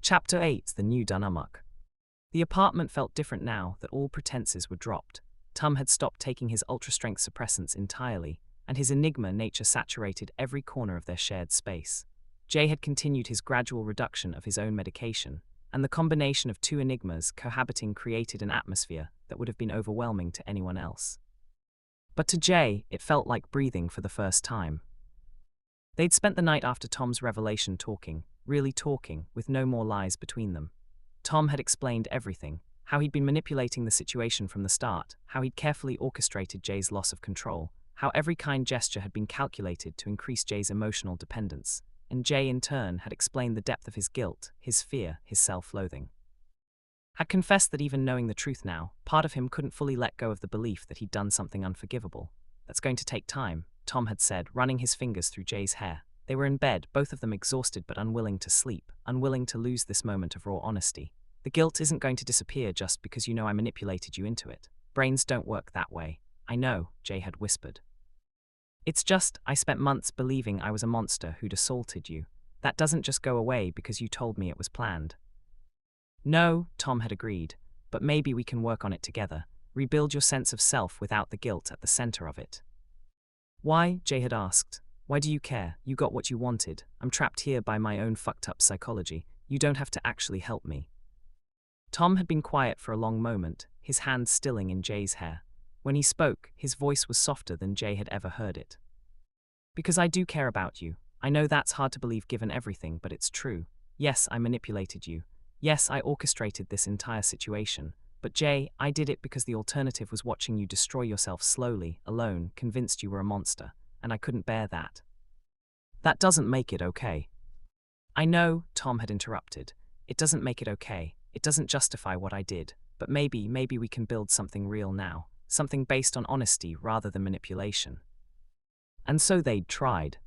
Chapter 8: The New Dynamic. The apartment felt different now that all pretenses were dropped. Tom had stopped taking his ultra-strength suppressants entirely, and his Enigma nature saturated every corner of their shared space. Jay had continued his gradual reduction of his own medication, and the combination of two Enigmas cohabiting created an atmosphere that would have been overwhelming to anyone else. But to Jay, it felt like breathing for the first time. They'd spent the night after Tom's revelation talking, really talking, with no more lies between them. Tom had explained everything, how he'd been manipulating the situation from the start, how he'd carefully orchestrated Jay's loss of control, how every kind gesture had been calculated to increase Jay's emotional dependence, and Jay in turn had explained the depth of his guilt, his fear, his self-loathing. Had confessed that even knowing the truth now, part of him couldn't fully let go of the belief that he'd done something unforgivable. That's going to take time, Tom had said, running his fingers through Jay's hair. They were in bed, both of them exhausted but unwilling to sleep, unwilling to lose this moment of raw honesty. The guilt isn't going to disappear just because you know I manipulated you into it. Brains don't work that way. I know, Jay had whispered. It's just, I spent months believing I was a monster who'd assaulted you. That doesn't just go away because you told me it was planned. No, Tom had agreed, but maybe we can work on it together. Rebuild your sense of self without the guilt at the center of it. Why? Jay had asked. Why do you care? You got what you wanted. I'm trapped here by my own fucked up psychology. You don't have to actually help me. Tom had been quiet for a long moment, his hand stilling in Jay's hair. When he spoke, his voice was softer than Jay had ever heard it. Because I do care about you. I know that's hard to believe given everything, but it's true. Yes, I manipulated you. Yes, I orchestrated this entire situation. But Jay, I did it because the alternative was watching you destroy yourself slowly, alone, convinced you were a monster. And I couldn't bear that. That doesn't make it okay. I know, Tom had interrupted. It doesn't make it okay. It doesn't justify what I did. But maybe we can build something real now. Something based on honesty rather than manipulation. And so they'd tried.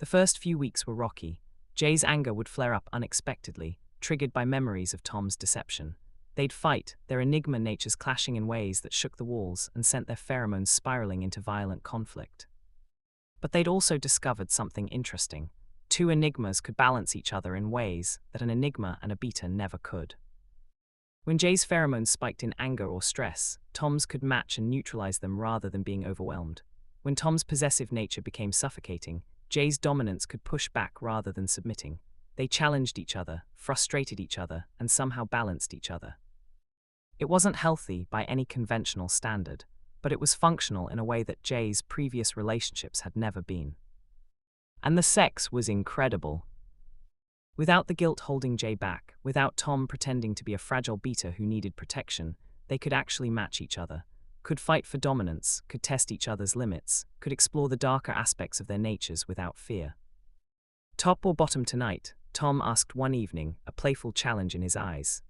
The first few weeks were rocky. Jay's anger would flare up unexpectedly, triggered by memories of Tom's deception. They'd fight, their Enigma natures clashing in ways that shook the walls and sent their pheromones spiraling into violent conflict. But they'd also discovered something interesting. Two Enigmas could balance each other in ways that an Enigma and a Beta never could. When Jay's pheromones spiked in anger or stress, Tom's could match and neutralize them rather than being overwhelmed. When Tom's possessive nature became suffocating, Jay's dominance could push back rather than submitting. They challenged each other, frustrated each other, and somehow balanced each other. It wasn't healthy by any conventional standard, but it was functional in a way that Jay's previous relationships had never been. And the sex was incredible. Without the guilt holding Jay back, without Tom pretending to be a fragile Beta who needed protection, they could actually match each other, could fight for dominance, could test each other's limits, could explore the darker aspects of their natures without fear. Top or bottom tonight? Tom asked one evening, a playful challenge in his eyes.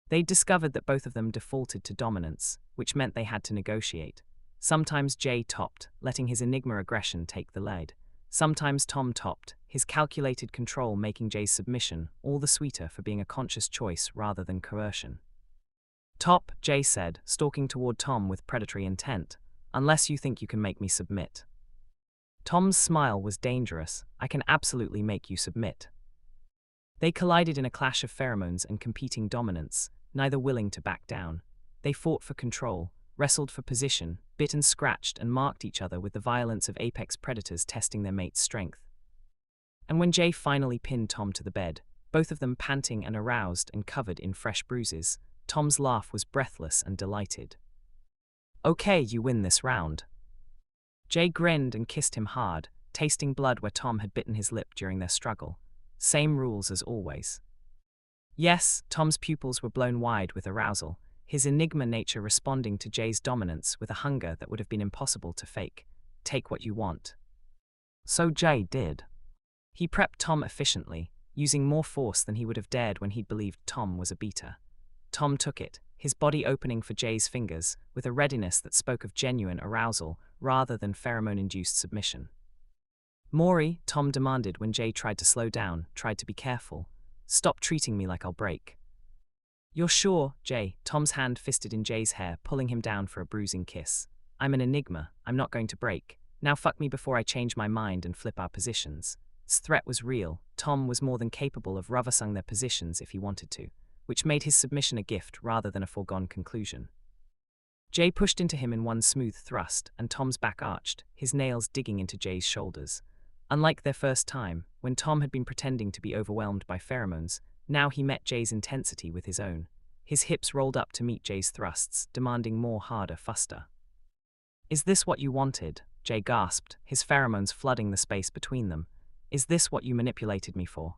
They'd discovered that both of them defaulted to dominance, which meant they had to negotiate. Sometimes Jay topped, letting his Enigma aggression take the lead. Sometimes Tom topped, his calculated control making Jay's submission all the sweeter for being a conscious choice rather than coercion. Top, Jay said, stalking toward Tom with predatory intent, unless you think you can make me submit. Tom's smile was dangerous. I can absolutely make you submit. They collided in a clash of pheromones and competing dominance, neither willing to back down. They fought for control, wrestled for position, bit and scratched and marked each other with the violence of apex predators testing their mate's strength. And when Jay finally pinned Tom to the bed, both of them panting and aroused and covered in fresh bruises, Tom's laugh was breathless and delighted. Okay, you win this round. Jay grinned and kissed him hard, tasting blood where Tom had bitten his lip during their struggle. Same rules as always. Yes, Tom's pupils were blown wide with arousal, his Enigma nature responding to Jay's dominance with a hunger that would have been impossible to fake. Take what you want. So Jay did. He prepped Tom efficiently, using more force than he would have dared when he'd believed Tom was a Beta. Tom took it, his body opening for Jay's fingers, with a readiness that spoke of genuine arousal rather than pheromone-induced submission. Maury, Tom demanded when Jay tried to slow down, tried to be careful. Stop treating me like I'll break. You're sure, Jay? Tom's hand fisted in Jay's hair, pulling him down for a bruising kiss. I'm an Enigma. I'm not going to break. Now fuck me before I change my mind and flip our positions. ghost's threat was real, Tom was more than capable of reversing their positions if he wanted to, which made his submission a gift rather than a foregone conclusion. Jay pushed into him in one smooth thrust, and Tom's back arched, his nails digging into Jay's shoulders. Unlike their first time, when Tom had been pretending to be overwhelmed by pheromones, now he met Jay's intensity with his own. His hips rolled up to meet Jay's thrusts, demanding more, harder, faster. "Is this what you wanted?" Jay gasped, his pheromones flooding the space between them. "Is this what you manipulated me for?"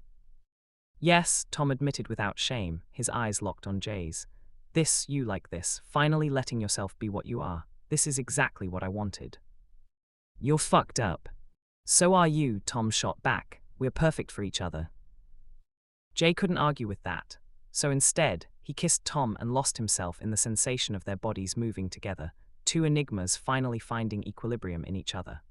"Yes," Tom admitted without shame, his eyes locked on Jay's. "This, you like this, finally letting yourself be what you are. This is exactly what I wanted." "You're fucked up." "So are you," Tom shot back. "We're perfect for each other." Jay couldn't argue with that. So instead, he kissed Tom and lost himself in the sensation of their bodies moving together, two enigmas finally finding equilibrium in each other.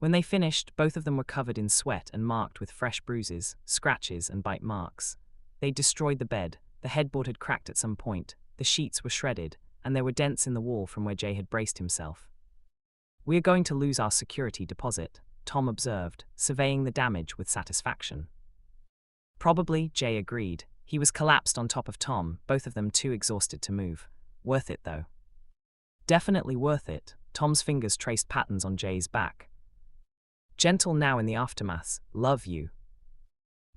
When they finished, both of them were covered in sweat and marked with fresh bruises, scratches, and bite marks. They'd destroyed the bed, the headboard had cracked at some point, the sheets were shredded, and there were dents in the wall from where Jay had braced himself. "We're going to lose our security deposit," Tom observed, surveying the damage with satisfaction. "Probably," Jay agreed. He was collapsed on top of Tom, both of them too exhausted to move. "Worth it, though." "Definitely worth it." Tom's fingers traced patterns on Jay's back. "Gentle now in the aftermath. Love you."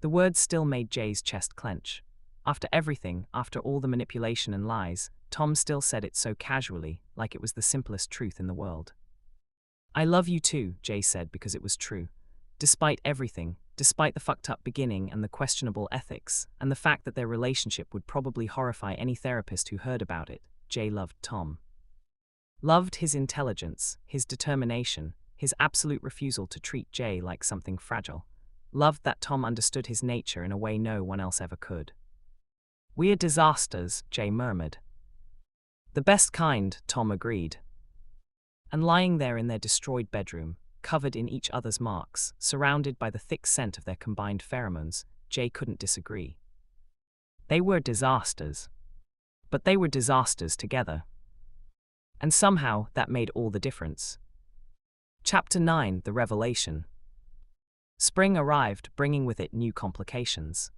The words still made Jay's chest clench. After everything, after all the manipulation and lies, Tom still said it so casually, like it was the simplest truth in the world. "I love you too," Jay said because it was true. Despite everything, despite the fucked up beginning and the questionable ethics, and the fact that their relationship would probably horrify any therapist who heard about it, Jay loved Tom. Loved his intelligence, his determination, his absolute refusal to treat Jay like something fragile. Loved that Tom understood his nature in a way no one else ever could. "We're disasters," Jay murmured. "The best kind," Tom agreed. And lying there in their destroyed bedroom, covered in each other's marks, surrounded by the thick scent of their combined pheromones, Jay couldn't disagree. They were disasters. But they were disasters together. And somehow, that made all the difference. Chapter 9, The Revelation. Spring arrived, bringing with it new complications.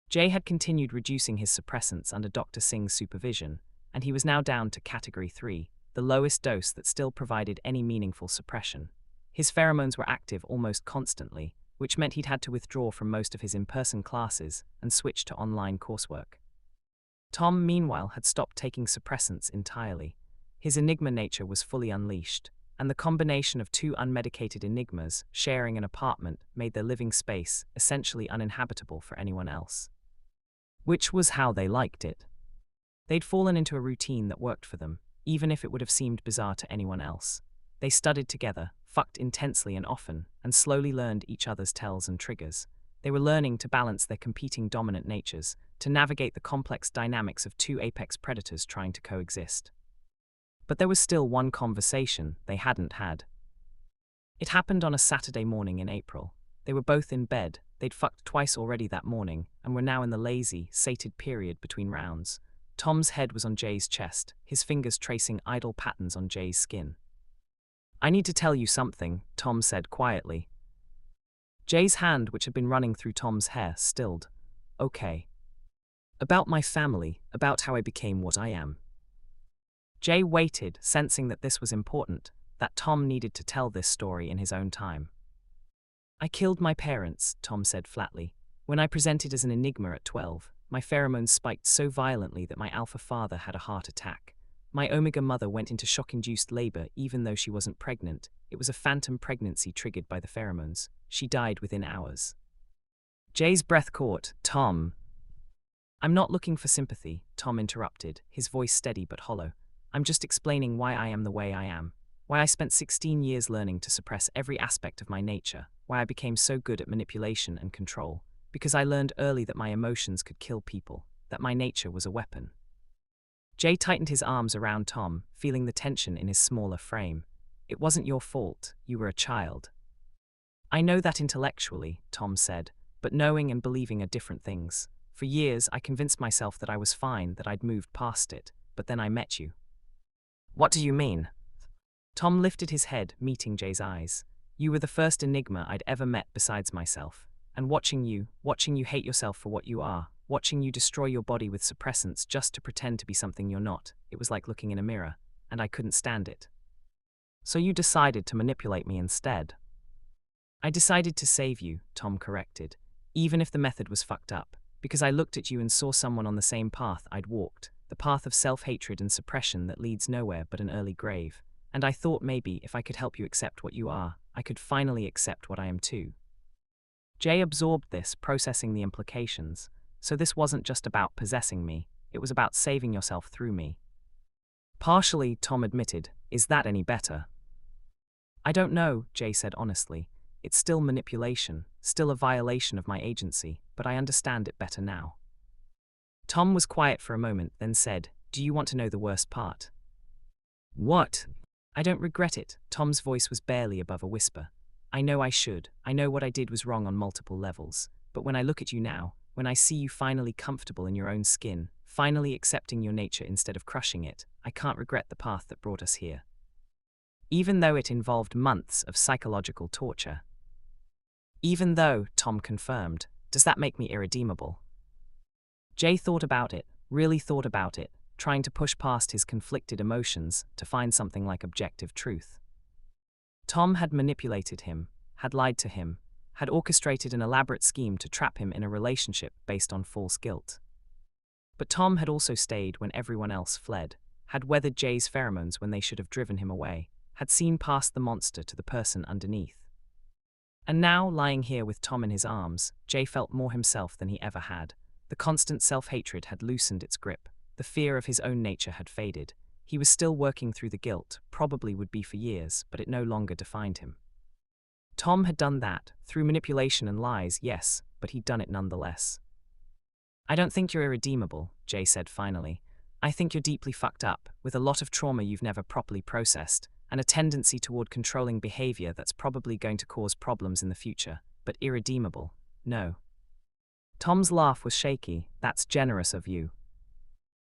Jay had continued reducing his suppressants under Dr. Singh's supervision, and he was now down to Category 3, the lowest dose that still provided any meaningful suppression. His pheromones were active almost constantly, which meant he'd had to withdraw from most of his in-person classes and switch to online coursework. Tom, meanwhile, had stopped taking suppressants entirely. His Enigma nature was fully unleashed, and the combination of two unmedicated Enigmas sharing an apartment made their living space essentially uninhabitable for anyone else. Which was how they liked it. They'd fallen into a routine that worked for them, even if it would have seemed bizarre to anyone else. They studied together, fucked intensely and often, and slowly learned each other's tells and triggers. They were learning to balance their competing dominant natures, to navigate the complex dynamics of two apex predators trying to coexist. But there was still one conversation they hadn't had. It happened on a Saturday morning in April. They were both in bed, they'd fucked twice already that morning, and were now in the lazy, sated period between rounds. Tom's head was on Jay's chest, his fingers tracing idle patterns on Jay's skin. "I need to tell you something," Tom said quietly. Jay's hand, which had been running through Tom's hair, stilled. "Okay. About my family, about how I became what I am." Jay waited, sensing that this was important, that Tom needed to tell this story in his own time. "I killed my parents," Tom said flatly. "When I presented as an Enigma at 12, my pheromones spiked so violently that my alpha father had a heart attack. My omega mother went into shock-induced labor even though she wasn't pregnant. It was a phantom pregnancy triggered by the pheromones. She died within hours." Jay's breath caught. "Tom." "I'm not looking for sympathy," Tom interrupted, his voice steady but hollow. "I'm just explaining why I am the way I am. Why I spent 16 years learning to suppress every aspect of my nature. Why I became so good at manipulation and control. Because I learned early that my emotions could kill people, that my nature was a weapon." Jay tightened his arms around Tom, feeling the tension in his smaller frame. "It wasn't your fault, you were a child." "I know that intellectually," Tom said, "but knowing and believing are different things. For years, I convinced myself that I was fine, that I'd moved past it, but then I met you." "What do you mean?" Tom lifted his head, meeting Jay's eyes. You were the first Enigma I'd ever met besides myself. And watching you hate yourself for what you are, watching you destroy your body with suppressants just to pretend to be something you're not, it was like looking in a mirror, and I couldn't stand it. So you decided to manipulate me instead. I decided to save you, Tom corrected, even if the method was fucked up, because I looked at you and saw someone on the same path I'd walked, the path of self-hatred and suppression that leads nowhere but an early grave, and I thought maybe if I could help you accept what you are, I could finally accept what I am too. Jay absorbed this, processing the implications, so this wasn't just about possessing me, it was about saving yourself through me. Partially, Tom admitted. Is that any better? I don't know, Jay said honestly. It's still manipulation, still a violation of my agency, but I understand it better now. Tom was quiet for a moment, then said, Do you want to know the worst part? What? I don't regret it. Tom's voice was barely above a whisper. I know I should. I know what I did was wrong on multiple levels. But when I look at you now, when I see you finally comfortable in your own skin, finally accepting your nature instead of crushing it, I can't regret the path that brought us here. Even though it involved months of psychological torture. Even though, Tom confirmed, does that make me irredeemable? Jay thought about it, really thought about it, trying to push past his conflicted emotions to find something like objective truth. Tom had manipulated him, had lied to him, had orchestrated an elaborate scheme to trap him in a relationship based on false guilt. But Tom had also stayed when everyone else fled, had weathered Jay's pheromones when they should have driven him away, had seen past the monster to the person underneath. And now, lying here with Tom in his arms, Jay felt more himself than he ever had. The constant self-hatred had loosened its grip, the fear of his own nature had faded. He was still working through the guilt, probably would be for years, but it no longer defined him. Tom had done that, through manipulation and lies, yes, but he'd done it nonetheless. I don't think you're irredeemable, Jay said finally. I think you're deeply fucked up, with a lot of trauma you've never properly processed, and a tendency toward controlling behavior that's probably going to cause problems in the future, but irredeemable, no. Tom's laugh was shaky. That's generous of you.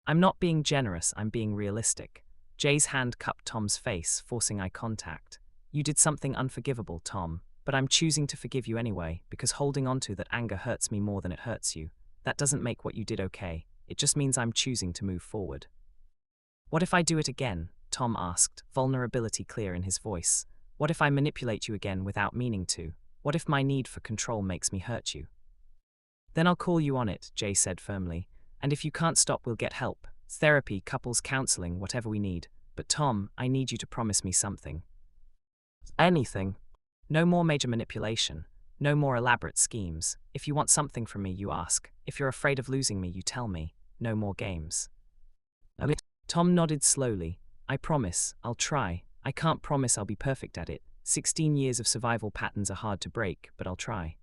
I'm not being generous, I'm being realistic. Jay's hand cupped Tom's face, forcing eye contact. You did something unforgivable, Tom, but I'm choosing to forgive you anyway, because holding on to that anger hurts me more than it hurts you. That doesn't make what you did okay, it just means I'm choosing to move forward. What if I do it again? Tom asked, vulnerability clear in his voice. What if I manipulate you again without meaning to? What if my need for control makes me hurt you? Then I'll call you on it, Jay said firmly. And if you can't stop, we'll get help. Therapy, couples counseling, whatever we need. But Tom, I need you to promise me something. Anything. No more major manipulation. No more elaborate schemes. If you want something from me, you ask. If you're afraid of losing me, you tell me. No more games. Okay. Tom nodded slowly. I promise, I'll try. I can't promise I'll be perfect at it. 16 years of survival patterns are hard to break, but I'll try.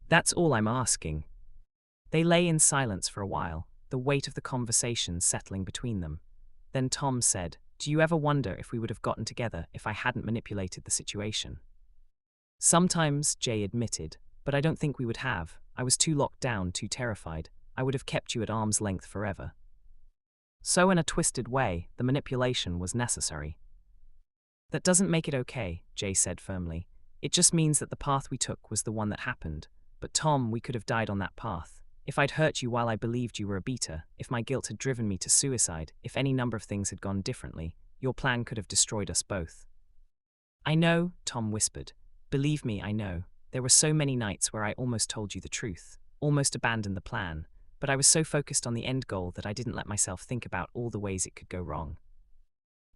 That's all I'm asking. They lay in silence for a while, the weight of the conversation settling between them. Then Tom said, Do you ever wonder if we would have gotten together if I hadn't manipulated the situation? Sometimes, Jay admitted, but I don't think we would have. I was too locked down, too terrified. I would have kept you at arm's length forever. So in a twisted way, the manipulation was necessary. That doesn't make it okay, Jay said firmly. It just means that the path we took was the one that happened. But Tom, we could have died on that path. If I'd hurt you while I believed you were a beta, if my guilt had driven me to suicide, if any number of things had gone differently, your plan could have destroyed us both. I know, Tom whispered. Believe me, I know. There were so many nights where I almost told you the truth, almost abandoned the plan, but I was so focused on the end goal that I didn't let myself think about all the ways it could go wrong.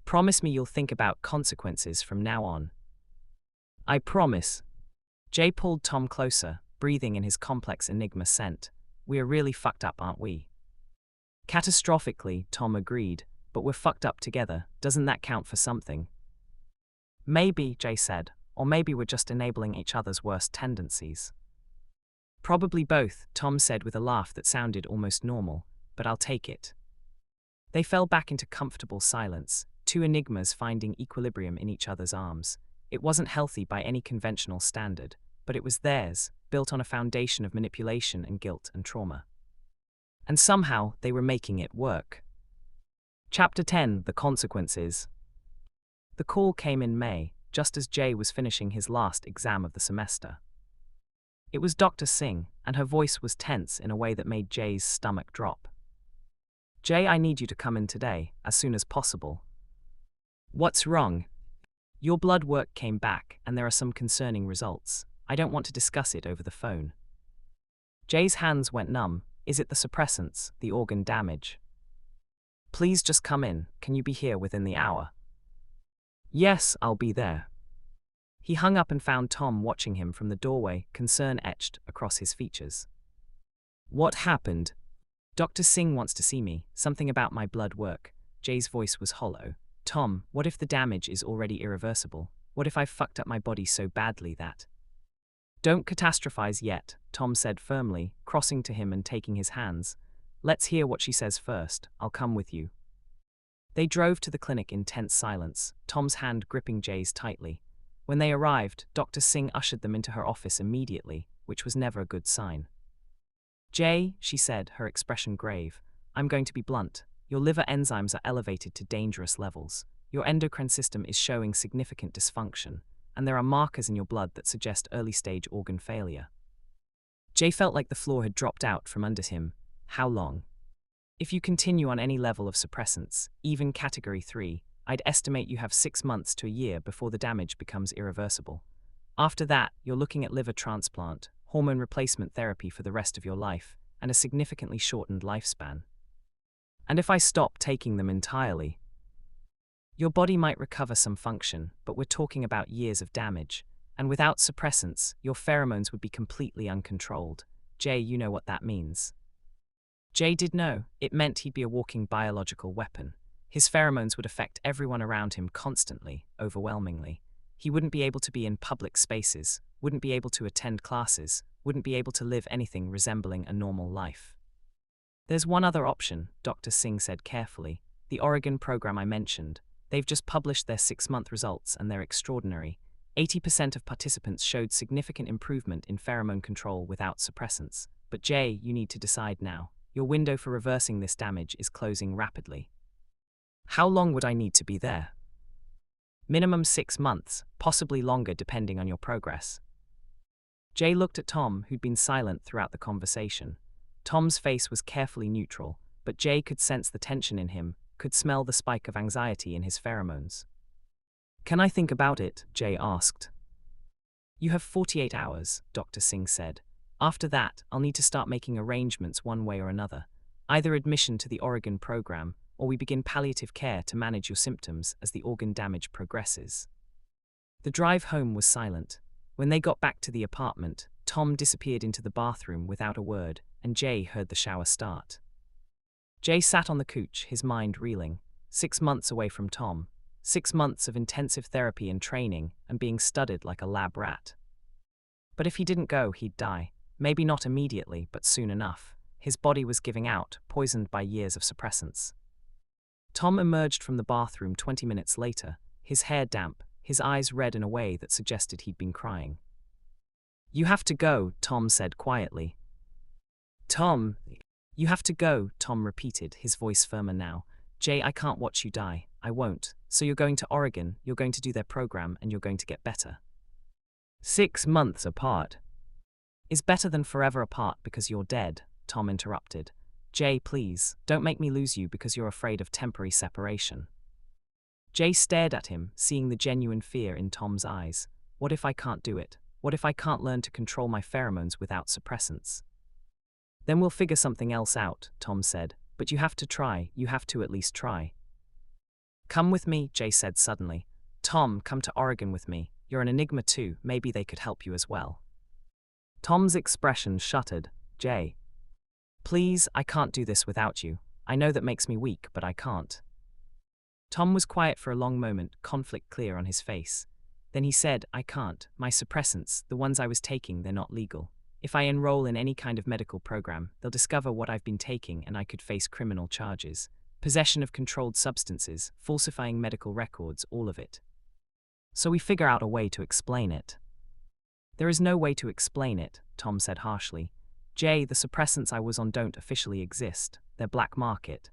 Promise me you'll think about consequences from now on. I promise. Jay pulled Tom closer, breathing in his complex Enigma scent. We are really fucked up, aren't we? Catastrophically, Tom agreed, but we're fucked up together. Doesn't that count for something? Maybe, Jay said, or maybe we're just enabling each other's worst tendencies. Probably both, Tom said with a laugh that sounded almost normal, but I'll take it. They fell back into comfortable silence, two enigmas finding equilibrium in each other's arms. It wasn't healthy by any conventional standard, but it was theirs, built on a foundation of manipulation and guilt and trauma. And somehow, they were making it work. Chapter 10, The Consequences. The call came in May, just as Jay was finishing his last exam of the semester. It was Dr. Singh, and her voice was tense in a way that made Jay's stomach drop. "Jay, I need you to come in today, as soon as possible." "What's wrong?" "Your blood work came back, and there are some concerning results. I don't want to discuss it over the phone." Jay's hands went numb. "Is it the suppressants, the organ damage?" "Please just come in. Can you be here within the hour?" "Yes, I'll be there." He hung up and found Tom watching him from the doorway, concern etched across his features. "What happened?" "Dr. Singh wants to see me, something about my blood work." Jay's voice was hollow. "Tom, what if the damage is already irreversible? What if I've fucked up my body so badly that—" "Don't catastrophize yet," Tom said firmly, crossing to him and taking his hands. "Let's hear what she says first. I'll come with you." They drove to the clinic in tense silence, Tom's hand gripping Jay's tightly. When they arrived, Dr. Singh ushered them into her office immediately, which was never a good sign. "Jay," she said, her expression grave, "I'm going to be blunt. Your liver enzymes are elevated to dangerous levels. Your endocrine system is showing significant dysfunction, and there are markers in your blood that suggest early-stage organ failure." Jay felt like the floor had dropped out from under him. "How long?" "If you continue on any level of suppressants, even category 3, I'd estimate you have 6 months to a year before the damage becomes irreversible. After that, you're looking at liver transplant, hormone replacement therapy for the rest of your life, and a significantly shortened lifespan. And if I stop taking them entirely, your body might recover some function, but we're talking about years of damage. And without suppressants, your pheromones would be completely uncontrolled. Jay, you know what that means." Jay did know. It meant he'd be a walking biological weapon. His pheromones would affect everyone around him constantly, overwhelmingly. He wouldn't be able to be in public spaces, wouldn't be able to attend classes, wouldn't be able to live anything resembling a normal life. "There's one other option," Dr. Singh said carefully. "The Oregon program I mentioned. They've just published their 6-month results and they're extraordinary. 80% of participants showed significant improvement in pheromone control without suppressants. But Jay, you need to decide now. Your window for reversing this damage is closing rapidly." "How long would I need to be there?" "Minimum 6 months, possibly longer depending on your progress." Jay looked at Tom, who'd been silent throughout the conversation. Tom's face was carefully neutral, but Jay could sense the tension in him, could smell the spike of anxiety in his pheromones. "Can I think about it?" Jay asked. "You have 48 hours, Dr. Singh said. After that, I'll need to start making arrangements one way or another. Either admission to the Oregon program, or we begin palliative care to manage your symptoms as the organ damage progresses." The drive home was silent. When they got back to the apartment, Tom disappeared into the bathroom without a word, and Jay heard the shower start. Jay sat on the couch, his mind reeling. 6 months away from Tom. 6 months of intensive therapy and training, and being studied like a lab rat. But if he didn't go, he'd die. Maybe not immediately, but soon enough. His body was giving out, poisoned by years of suppressants. Tom emerged from the bathroom 20 minutes later, his hair damp, his eyes red in a way that suggested he'd been crying. "You have to go," Tom said quietly. "Tom, you have to go," Tom repeated, his voice firmer now. "Jay, I can't watch you die. I won't. So you're going to Oregon, you're going to do their program, and you're going to get better." 6 months apart is better than forever apart because you're dead," Tom interrupted. "Jay, please, don't make me lose you because you're afraid of temporary separation." Jay stared at him, seeing the genuine fear in Tom's eyes. "What if I can't do it? What if I can't learn to control my pheromones without suppressants?" "Then we'll figure something else out," Tom said. "But you have to try, you have to at least try." "Come with me," Jay said suddenly. "Tom, come to Oregon with me. You're an Enigma too, maybe they could help you as well." Tom's expression shuttered. "Jay, please, I can't do this without you. I know that makes me weak, but I can't." Tom was quiet for a long moment, conflict clear on his face. Then he said, "I can't. My suppressants, the ones I was taking, they're not legal. If I enroll in any kind of medical program, they'll discover what I've been taking and I could face criminal charges. Possession of controlled substances, falsifying medical records, all of it. So we figure out a way to explain it." "There is no way to explain it," Tom said harshly. "Jay, the suppressants I was on don't officially exist. They're black market.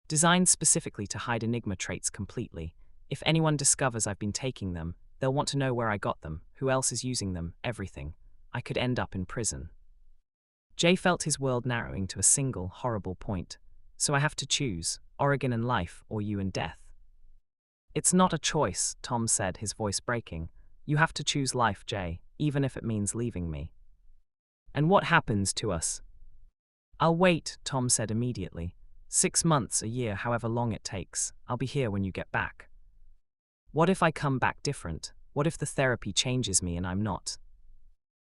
Designed specifically to hide Enigma traits completely. If anyone discovers I've been taking them, They'll want to know where I got them, who else is using them, everything. I could end up in prison. Jay felt his world narrowing to a single, horrible point. So I have to choose, Oregon and life, or you and death. It's not a choice, Tom said, his voice breaking. You have to choose life, Jay, even if it means leaving me. And what happens to us? I'll wait, Tom said immediately. 6 months, a year, however long it takes. I'll be here when you get back. What if I come back different? What if the therapy changes me and I'm not?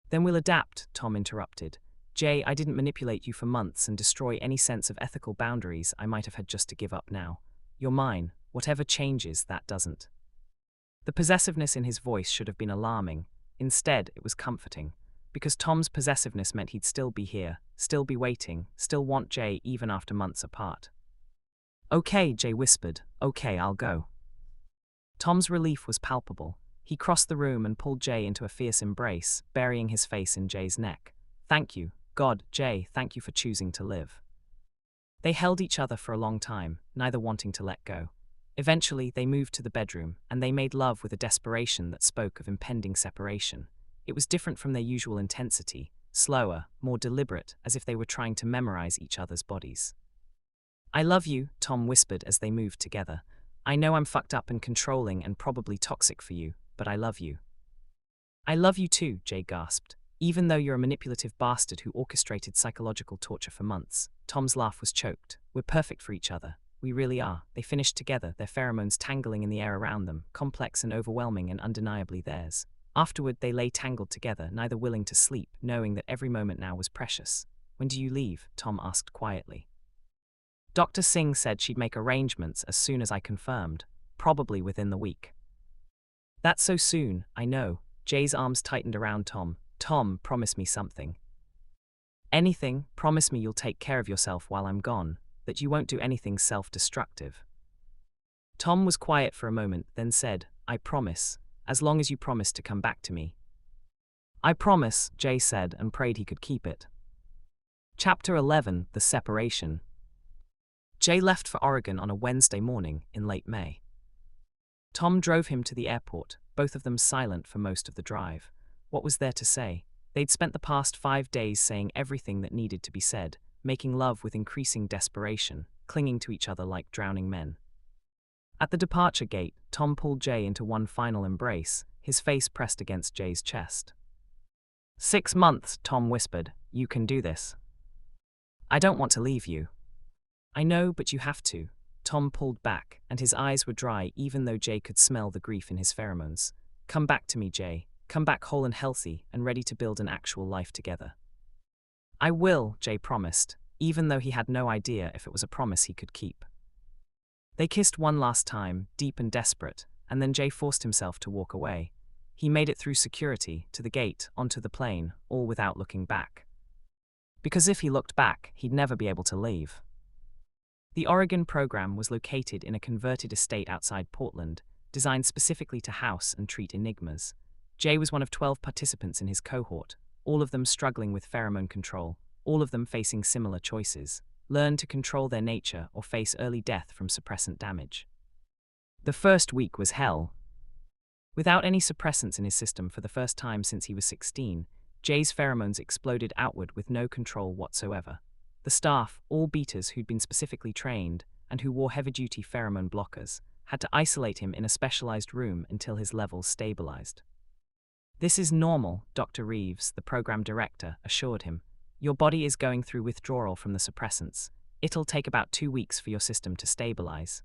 Then we'll adapt, Tom interrupted. Jay, I didn't manipulate you for months and destroy any sense of ethical boundaries I might have had just to give up now. You're mine. Whatever changes, that doesn't. The possessiveness in his voice should have been alarming. Instead, it was comforting. Because Tom's possessiveness meant he'd still be here, still be waiting, still want Jay even after months apart. Okay, Jay whispered. Okay, I'll go. Tom's relief was palpable. He crossed the room and pulled Jay into a fierce embrace, burying his face in Jay's neck. Thank you, God, Jay, thank you for choosing to live. They held each other for a long time, neither wanting to let go. Eventually, they moved to the bedroom, and they made love with a desperation that spoke of impending separation. It was different from their usual intensity, slower, more deliberate, as if they were trying to memorize each other's bodies. I love you, Tom whispered as they moved together. I know I'm fucked up and controlling and probably toxic for you, but I love you. I love you too, Jay gasped. Even though you're a manipulative bastard who orchestrated psychological torture for months. Tom's laugh was choked. We're perfect for each other. We really are. They finished together, their pheromones tangling in the air around them, complex and overwhelming and undeniably theirs. Afterward, they lay tangled together, neither willing to sleep, knowing that every moment now was precious. When do you leave? Tom asked quietly. Dr. Singh said she'd make arrangements as soon as I confirmed, probably within the week. That's so soon, I know. Jay's arms tightened around Tom. Tom, promise me something. Anything, promise me you'll take care of yourself while I'm gone, that you won't do anything self-destructive. Tom was quiet for a moment, then said, I promise, as long as you promise to come back to me. I promise, Jay said, and prayed he could keep it. Chapter 11, The Separation. Jay left for Oregon on a Wednesday morning in late May. Tom drove him to the airport, both of them silent for most of the drive. What was there to say? They'd spent the past 5 days saying everything that needed to be said, making love with increasing desperation, clinging to each other like drowning men. At the departure gate, Tom pulled Jay into one final embrace, his face pressed against Jay's chest. 6 months, Tom whispered. You can do this. I don't want to leave you. I know, but you have to. Tom pulled back, and his eyes were dry even though Jay could smell the grief in his pheromones. Come back to me, Jay. Come back whole and healthy and ready to build an actual life together. I will, Jay promised, even though he had no idea if it was a promise he could keep. They kissed one last time, deep and desperate, and then Jay forced himself to walk away. He made it through security, to the gate, onto the plane, all without looking back. Because if he looked back, he'd never be able to leave. The Oregon program was located in a converted estate outside Portland, designed specifically to house and treat enigmas. Jay was one of 12 participants in his cohort, all of them struggling with pheromone control, all of them facing similar choices: learn to control their nature or face early death from suppressant damage. The first week was hell. Without any suppressants in his system for the first time since he was 16, Jay's pheromones exploded outward with no control whatsoever. The staff, all beaters who'd been specifically trained and who wore heavy-duty pheromone blockers, had to isolate him in a specialized room until his levels stabilized. This is normal, Dr. Reeves, the program director, assured him. Your body is going through withdrawal from the suppressants. It'll take about 2 weeks for your system to stabilize.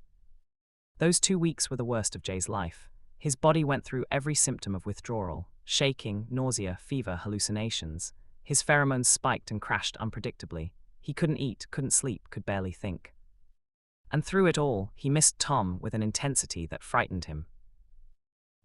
Those 2 weeks were the worst of Jay's life. His body went through every symptom of withdrawal: shaking, nausea, fever, hallucinations. His pheromones spiked and crashed unpredictably. He couldn't eat, couldn't sleep, could barely think. And through it all, he missed Tom with an intensity that frightened him.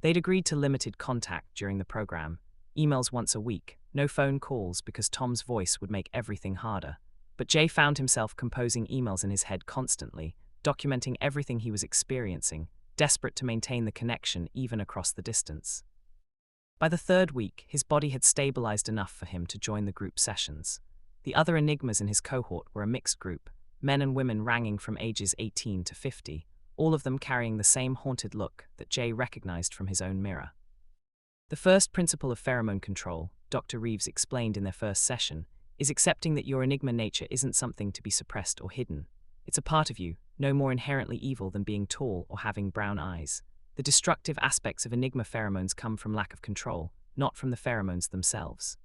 They'd agreed to limited contact during the program, emails once a week, no phone calls because Tom's voice would make everything harder. But Jay found himself composing emails in his head constantly, documenting everything he was experiencing, desperate to maintain the connection even across the distance. By the 3rd week, his body had stabilized enough for him to join the group sessions. The other enigmas in his cohort were a mixed group, men and women ranging from ages 18 to 50, all of them carrying the same haunted look that Jay recognized from his own mirror. The first principle of pheromone control, Dr. Reeves explained in their first session, is accepting that your Enigma nature isn't something to be suppressed or hidden. It's a part of you, no more inherently evil than being tall or having brown eyes. The destructive aspects of Enigma pheromones come from lack of control, not from the pheromones themselves.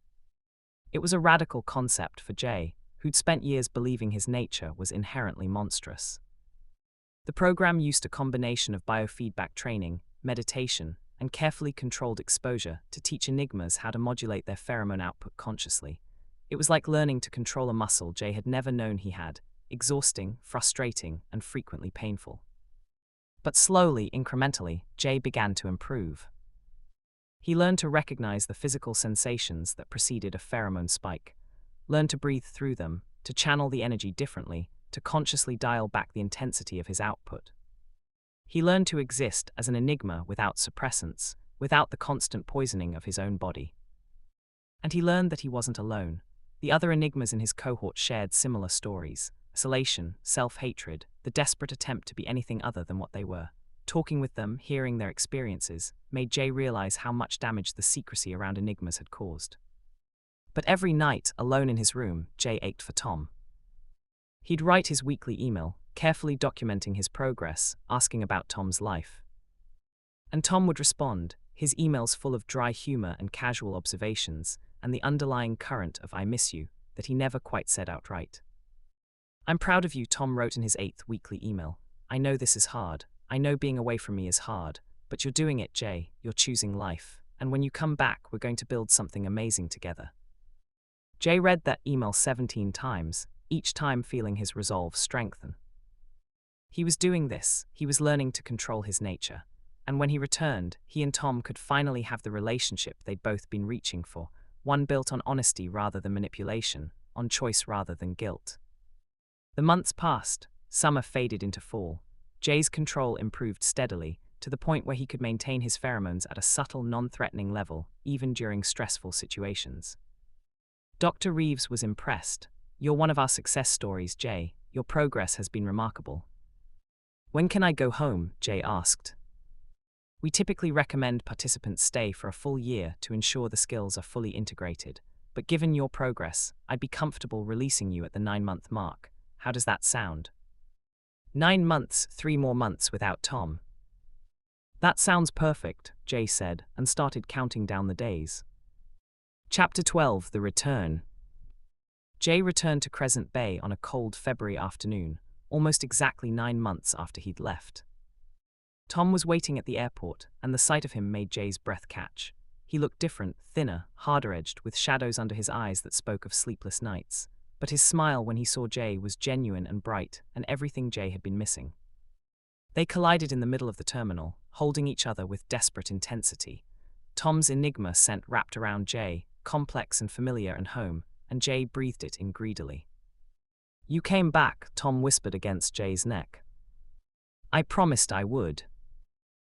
It was a radical concept for Jay, who'd spent years believing his nature was inherently monstrous. The program used a combination of biofeedback training, meditation, and carefully controlled exposure to teach Enigmas how to modulate their pheromone output consciously. It was like learning to control a muscle Jay had never known he had, exhausting, frustrating, and frequently painful. But slowly, incrementally, Jay began to improve. He learned to recognize the physical sensations that preceded a pheromone spike, learned to breathe through them, to channel the energy differently, to consciously dial back the intensity of his output. He learned to exist as an enigma without suppressants, without the constant poisoning of his own body. And he learned that he wasn't alone. The other enigmas in his cohort shared similar stories: isolation, self-hatred, the desperate attempt to be anything other than what they were. Talking with them, hearing their experiences, made Jay realize how much damage the secrecy around enigmas had caused. But every night, alone in his room, Jay ached for Tom. He'd write his weekly email, carefully documenting his progress, asking about Tom's life. And Tom would respond, his emails full of dry humor and casual observations, and the underlying current of "I miss you" that he never quite said outright. "I'm proud of you," Tom wrote in his 8th weekly email. "I know this is hard. I know being away from me is hard. But you're doing it, Jay. You're choosing life. And when you come back, we're going to build something amazing together." Jay read that email 17 times, each time feeling his resolve strengthen. He was doing this. He was learning to control his nature. And when he returned, he and Tom could finally have the relationship they'd both been reaching for, one built on honesty rather than manipulation, on choice rather than guilt. The months passed, summer faded into fall. Jay's control improved steadily, to the point where he could maintain his pheromones at a subtle, non-threatening level, even during stressful situations. Dr. Reeves was impressed. "You're one of our success stories, Jay. Your progress has been remarkable." "When can I go home?" Jay asked. "We typically recommend participants stay for a full year to ensure the skills are fully integrated, but given your progress, I'd be comfortable releasing you at the 9-month mark. How does that sound?" 9 months, 3 more months without Tom. "That sounds perfect," Jay said, and started counting down the days. Chapter 12: The Return. Jay returned to Crescent Bay on a cold February afternoon, almost exactly 9 months after he'd left. Tom was waiting at the airport, and the sight of him made Jay's breath catch. He looked different, thinner, harder-edged, with shadows under his eyes that spoke of sleepless nights. But his smile when he saw Jay was genuine and bright, and everything Jay had been missing. They collided in the middle of the terminal, holding each other with desperate intensity. Tom's Enigma scent wrapped around Jay, complex and familiar and home, and Jay breathed it in greedily. "You came back," Tom whispered against Jay's neck. "I promised I would."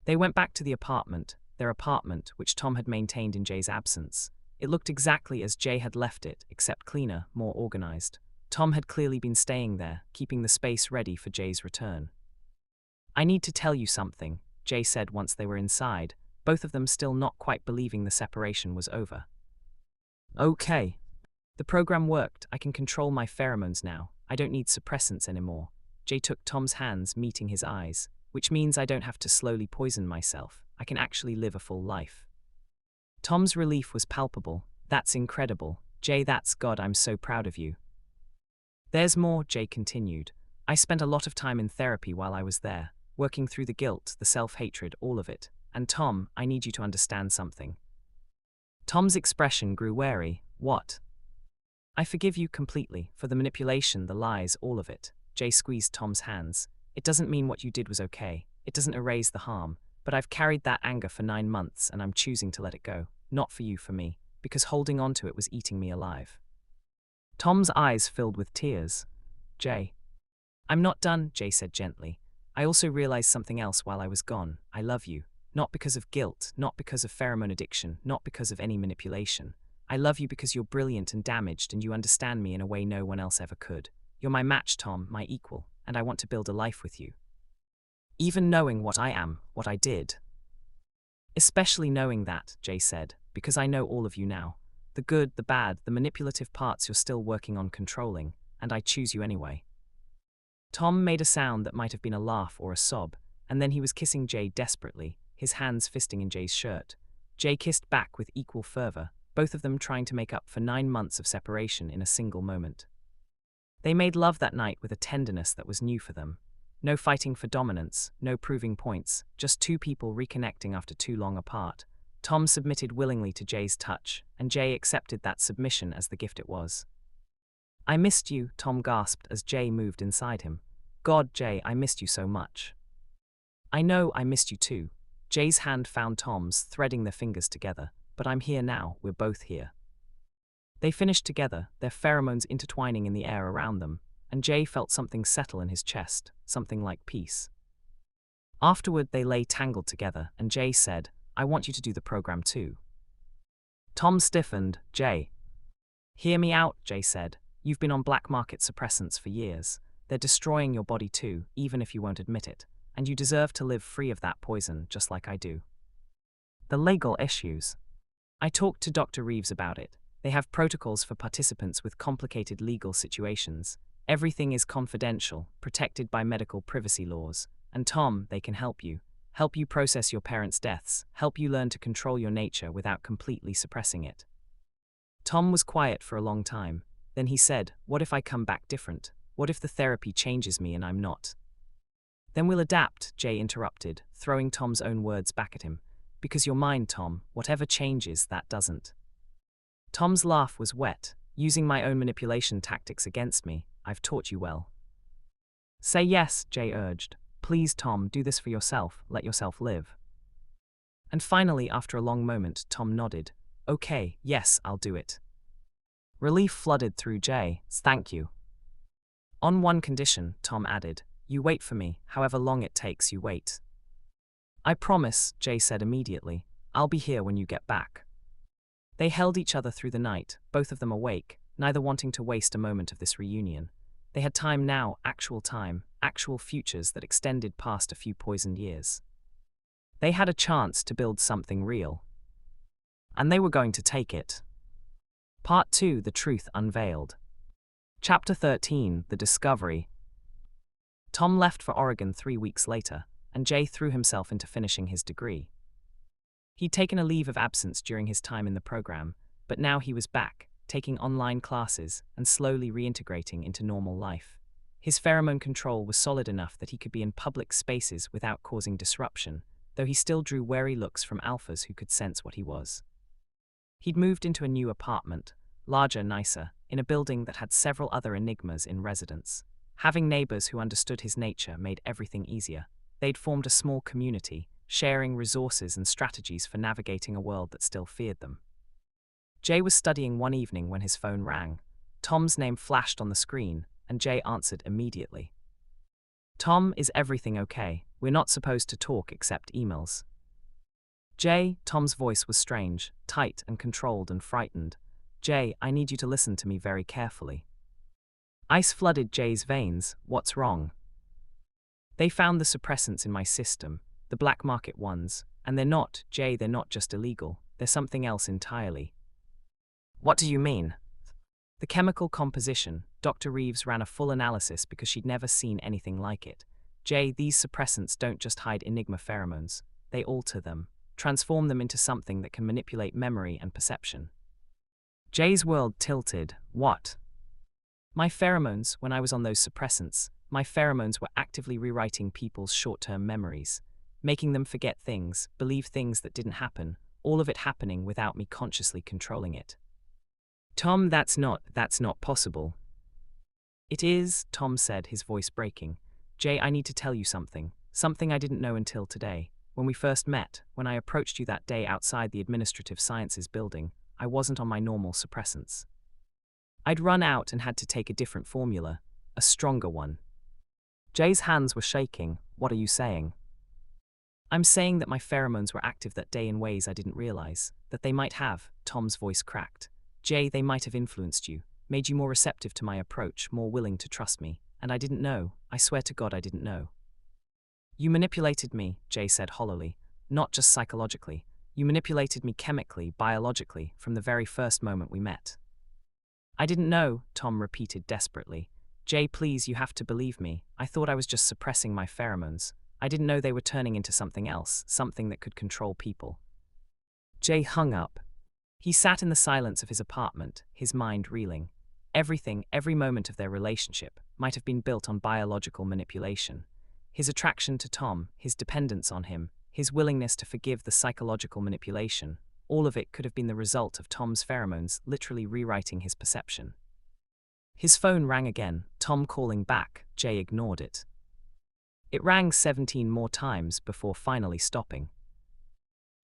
They went back to the apartment, their apartment, which Tom had maintained in Jay's absence. It looked exactly as Jay had left it, except cleaner, more organized. Tom had clearly been staying there, keeping the space ready for Jay's return. "I need to tell you something," Jay said once they were inside, both of them still not quite believing the separation was over. "Okay. The program worked. I can control my pheromones now. I don't need suppressants anymore." Jay took Tom's hands, meeting his eyes. "Which means I don't have to slowly poison myself. I can actually live a full life." Tom's relief was palpable. "That's incredible. Jay, that's God, I'm so proud of you." "There's more," Jay continued. "I spent a lot of time in therapy while I was there, working through the guilt, the self-hatred, all of it. And Tom, I need you to understand something." Tom's expression grew wary. "What?" "I forgive you completely, for the manipulation, the lies, all of it." Jay squeezed Tom's hands. "It doesn't mean what you did was okay. It doesn't erase the harm. But I've carried that anger for 9 months, and I'm choosing to let it go. Not for you, for me. Because holding on to it was eating me alive." Tom's eyes filled with tears. "Jay." "I'm not done," Jay said gently. "I also realized something else while I was gone. I love you. Not because of guilt, not because of pheromone addiction, not because of any manipulation. I love you because you're brilliant and damaged, and you understand me in a way no one else ever could. You're my match, Tom, my equal, and I want to build a life with you. Even knowing what I am, what I did." Especially knowing that, Jay said, because I know all of you now. The good, the bad, the manipulative parts you're still working on controlling, and I choose you anyway. Tom made a sound that might have been a laugh or a sob, and then he was kissing Jay desperately, his hands fisting in Jay's shirt. Jay kissed back with equal fervor, both of them trying to make up for 9 months of separation in a single moment. They made love that night with a tenderness that was new for them. No fighting for dominance, no proving points, just two people reconnecting after too long apart. Tom submitted willingly to Jay's touch, and Jay accepted that submission as the gift it was. I missed you, Tom gasped as Jay moved inside him. God, Jay, I missed you so much. I know I missed you too. Jay's hand found Tom's, threading their fingers together. But I'm here now, we're both here. They finished together, their pheromones intertwining in the air around them, and Jay felt something settle in his chest, something like peace. Afterward, they lay tangled together, and Jay said, I want you to do the program too. Tom stiffened. Jay. Hear me out, Jay said. You've been on black market suppressants for years. They're destroying your body too, even if you won't admit it, and you deserve to live free of that poison, just like I do. The legal issues. I talked to Dr. Reeves about it. They have protocols for participants with complicated legal situations. Everything is confidential, protected by medical privacy laws. And Tom, they can help you process your parents' deaths, help you learn to control your nature without completely suppressing it. Tom was quiet for a long time. Then he said, what if I come back different? What if the therapy changes me and I'm not? Then we'll adapt, Jay interrupted, throwing Tom's own words back at him. Because you're mine, Tom, whatever changes, that doesn't. Tom's laugh was wet. Using my own manipulation tactics against me, I've taught you well. Say yes, Jay urged. Please, Tom, do this for yourself, let yourself live. And finally, after a long moment, Tom nodded. Okay, yes, I'll do it. Relief flooded through Jay. Thank you. On one condition, Tom added. You wait for me, however long it takes you wait. I promise, Jay said immediately. I'll be here when you get back. They held each other through the night, both of them awake, neither wanting to waste a moment of this reunion. They had time, actual futures that extended past a few poisoned years. They had a chance to build something real. And they were going to take it. Part 2, The Truth Unveiled. Chapter 13, The Discovery. Tom left for Oregon 3 weeks later, and Jay threw himself into finishing his degree. He'd taken a leave of absence during his time in the program, but now he was back, taking online classes and slowly reintegrating into normal life. His pheromone control was solid enough that he could be in public spaces without causing disruption, though he still drew wary looks from alphas who could sense what he was. He'd moved into a new apartment, larger, nicer, in a building that had several other enigmas in residence. Having neighbors who understood his nature made everything easier. They'd formed a small community, sharing resources and strategies for navigating a world that still feared them. Jay was studying one evening when his phone rang. Tom's name flashed on the screen, and Jay answered immediately. Tom, is everything okay? We're not supposed to talk except emails. Jay, Tom's voice was strange, tight and controlled and frightened. Jay, I need you to listen to me very carefully. Ice flooded Jay's veins. What's wrong? They found the suppressants in my system, the black market ones, and they're not, Jay, they're not just illegal, they're something else entirely. What do you mean? The chemical composition. Dr. Reeves ran a full analysis because she'd never seen anything like it. Jay, these suppressants don't just hide Enigma pheromones, they alter them, transform them into something that can manipulate memory and perception. Jay's world tilted. What? My pheromones, when I was on those suppressants, my pheromones were actively rewriting people's short-term memories, making them forget things, believe things that didn't happen, all of it happening without me consciously controlling it. Tom, that's not possible. It is, Tom said, his voice breaking. Jay, I need to tell you something I didn't know until today. When we first met, when I approached you that day outside the Administrative Sciences building, I wasn't on my normal suppressants. I'd run out and had to take a different formula, a stronger one. Jay's hands were shaking. What are you saying? I'm saying that my pheromones were active that day in ways I didn't realize, that they might have. Tom's voice cracked. Jay, they might have influenced you, made you more receptive to my approach, more willing to trust me, and I didn't know. I swear to God I didn't know. You manipulated me, Jay said hollowly. not just psychologically. You manipulated me chemically, biologically, from the very first moment we met. I didn't know, Tom repeated desperately. Jay, please, you have to believe me. I thought I was just suppressing my pheromones. I didn't know they were turning into something else, something that could control people. Jay hung up. He sat in the silence of his apartment, his mind reeling. Everything, every moment of their relationship, might have been built on biological manipulation. His attraction to Tom, his dependence on him, his willingness to forgive the psychological manipulation, all of it could have been the result of Tom's pheromones literally rewriting his perception. His phone rang again, Tom calling back. Jay ignored it. It rang 17 more times before finally stopping.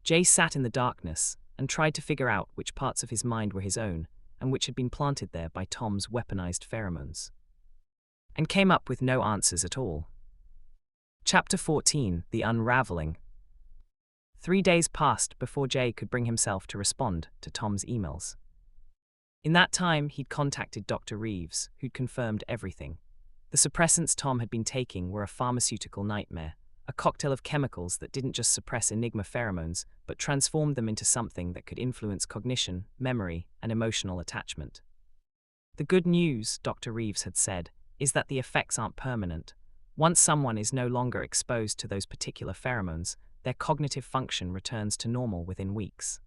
Jay sat in the darkness and tried to figure out which parts of his mind were his own and which had been planted there by Tom's weaponized pheromones. And came up with no answers at all. Chapter 14, The Unraveling. 3 days passed before Jay could bring himself to respond to Tom's emails. In that time, he'd contacted Dr. Reeves, who'd confirmed everything. The suppressants Tom had been taking were a pharmaceutical nightmare, a cocktail of chemicals that didn't just suppress Enigma pheromones, but transformed them into something that could influence cognition, memory, and emotional attachment. The good news, Dr. Reeves had said, is that the effects aren't permanent. Once someone is no longer exposed to those particular pheromones, their cognitive function returns to normal within weeks.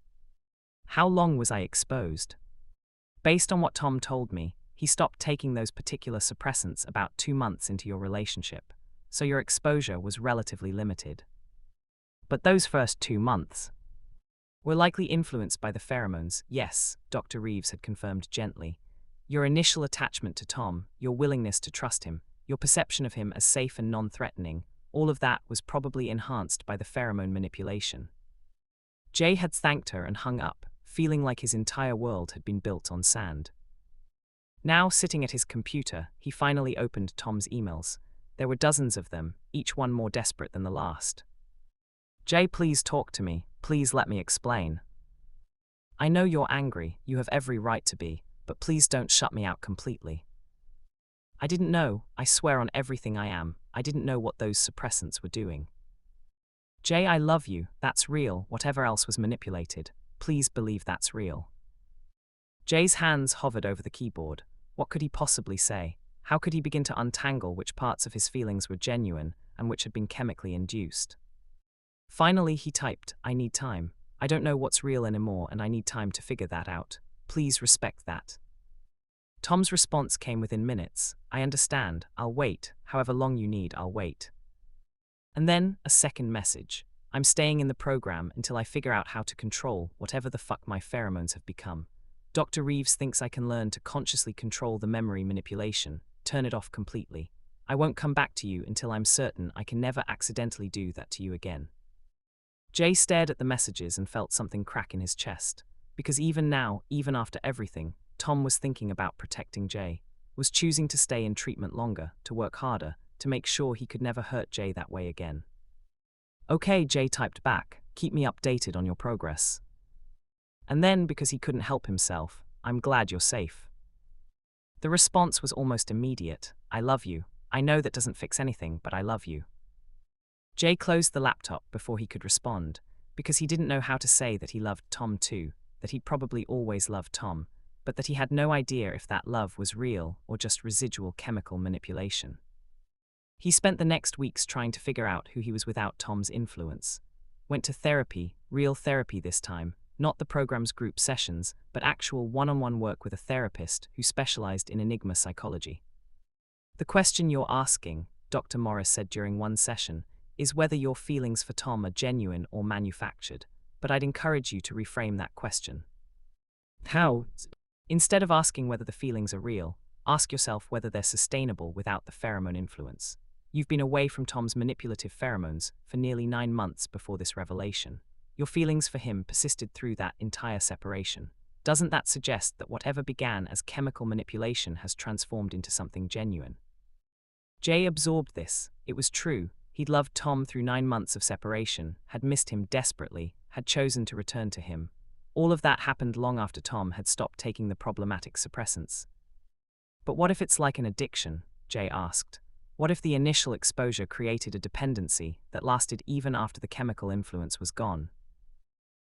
How long was I exposed? Based on what Tom told me, he stopped taking those particular suppressants about 2 months into your relationship, so your exposure was relatively limited. But those first 2 months were likely influenced by the pheromones, yes, Dr. Reeves had confirmed gently. Your initial attachment to Tom, your willingness to trust him, your perception of him as safe and non-threatening, all of that was probably enhanced by the pheromone manipulation. Jay had thanked her and hung up, feeling like his entire world had been built on sand. Now, sitting at his computer, he finally opened Tom's emails. There were dozens of them, each one more desperate than the last. Jay, please talk to me. Please let me explain. I know you're angry, you have every right to be, but please don't shut me out completely. I didn't know, I swear on everything I am, I didn't know what those suppressants were doing. Jay, I love you, that's real, whatever else was manipulated. Please believe that's real. Jay's hands hovered over the keyboard. What could he possibly say? How could he begin to untangle which parts of his feelings were genuine and which had been chemically induced? Finally, he typed, I need time. I don't know what's real anymore and I need time to figure that out. Please respect that. Tom's response came within minutes. I understand. I'll wait. However long you need, I'll wait. And then, a second message. I'm staying in the program until I figure out how to control whatever the fuck my pheromones have become. Dr. Reeves thinks I can learn to consciously control the memory manipulation, turn it off completely. I won't come back to you until I'm certain I can never accidentally do that to you again. Jay stared at the messages and felt something crack in his chest. Because even now, even after everything, Tom was thinking about protecting Jay, was choosing to stay in treatment longer, to work harder, to make sure he could never hurt Jay that way again. Okay, Jay typed back, keep me updated on your progress. And then, because he couldn't help himself, I'm glad you're safe. The response was almost immediate. I love you. I know that doesn't fix anything, but I love you. Jay closed the laptop before he could respond, because he didn't know how to say that he loved Tom too, that he'd probably always loved Tom, but that he had no idea if that love was real or just residual chemical manipulation. He spent the next weeks trying to figure out who he was without Tom's influence. Went to therapy, real therapy this time, not the program's group sessions, but actual one-on-one work with a therapist who specialized in Enigma psychology. The question you're asking, Dr. Morris said during one session, is whether your feelings for Tom are genuine or manufactured, but I'd encourage you to reframe that question. How? Instead of asking whether the feelings are real, ask yourself whether they're sustainable without the pheromone influence. You've been away from Tom's manipulative pheromones for nearly 9 months before this revelation. Your feelings for him persisted through that entire separation. Doesn't that suggest that whatever began as chemical manipulation has transformed into something genuine? Jay absorbed this. It was true. He'd loved Tom through 9 months of separation, had missed him desperately, had chosen to return to him. All of that happened long after Tom had stopped taking the problematic suppressants. But what if it's like an addiction? Jay asked. What if the initial exposure created a dependency that lasted even after the chemical influence was gone?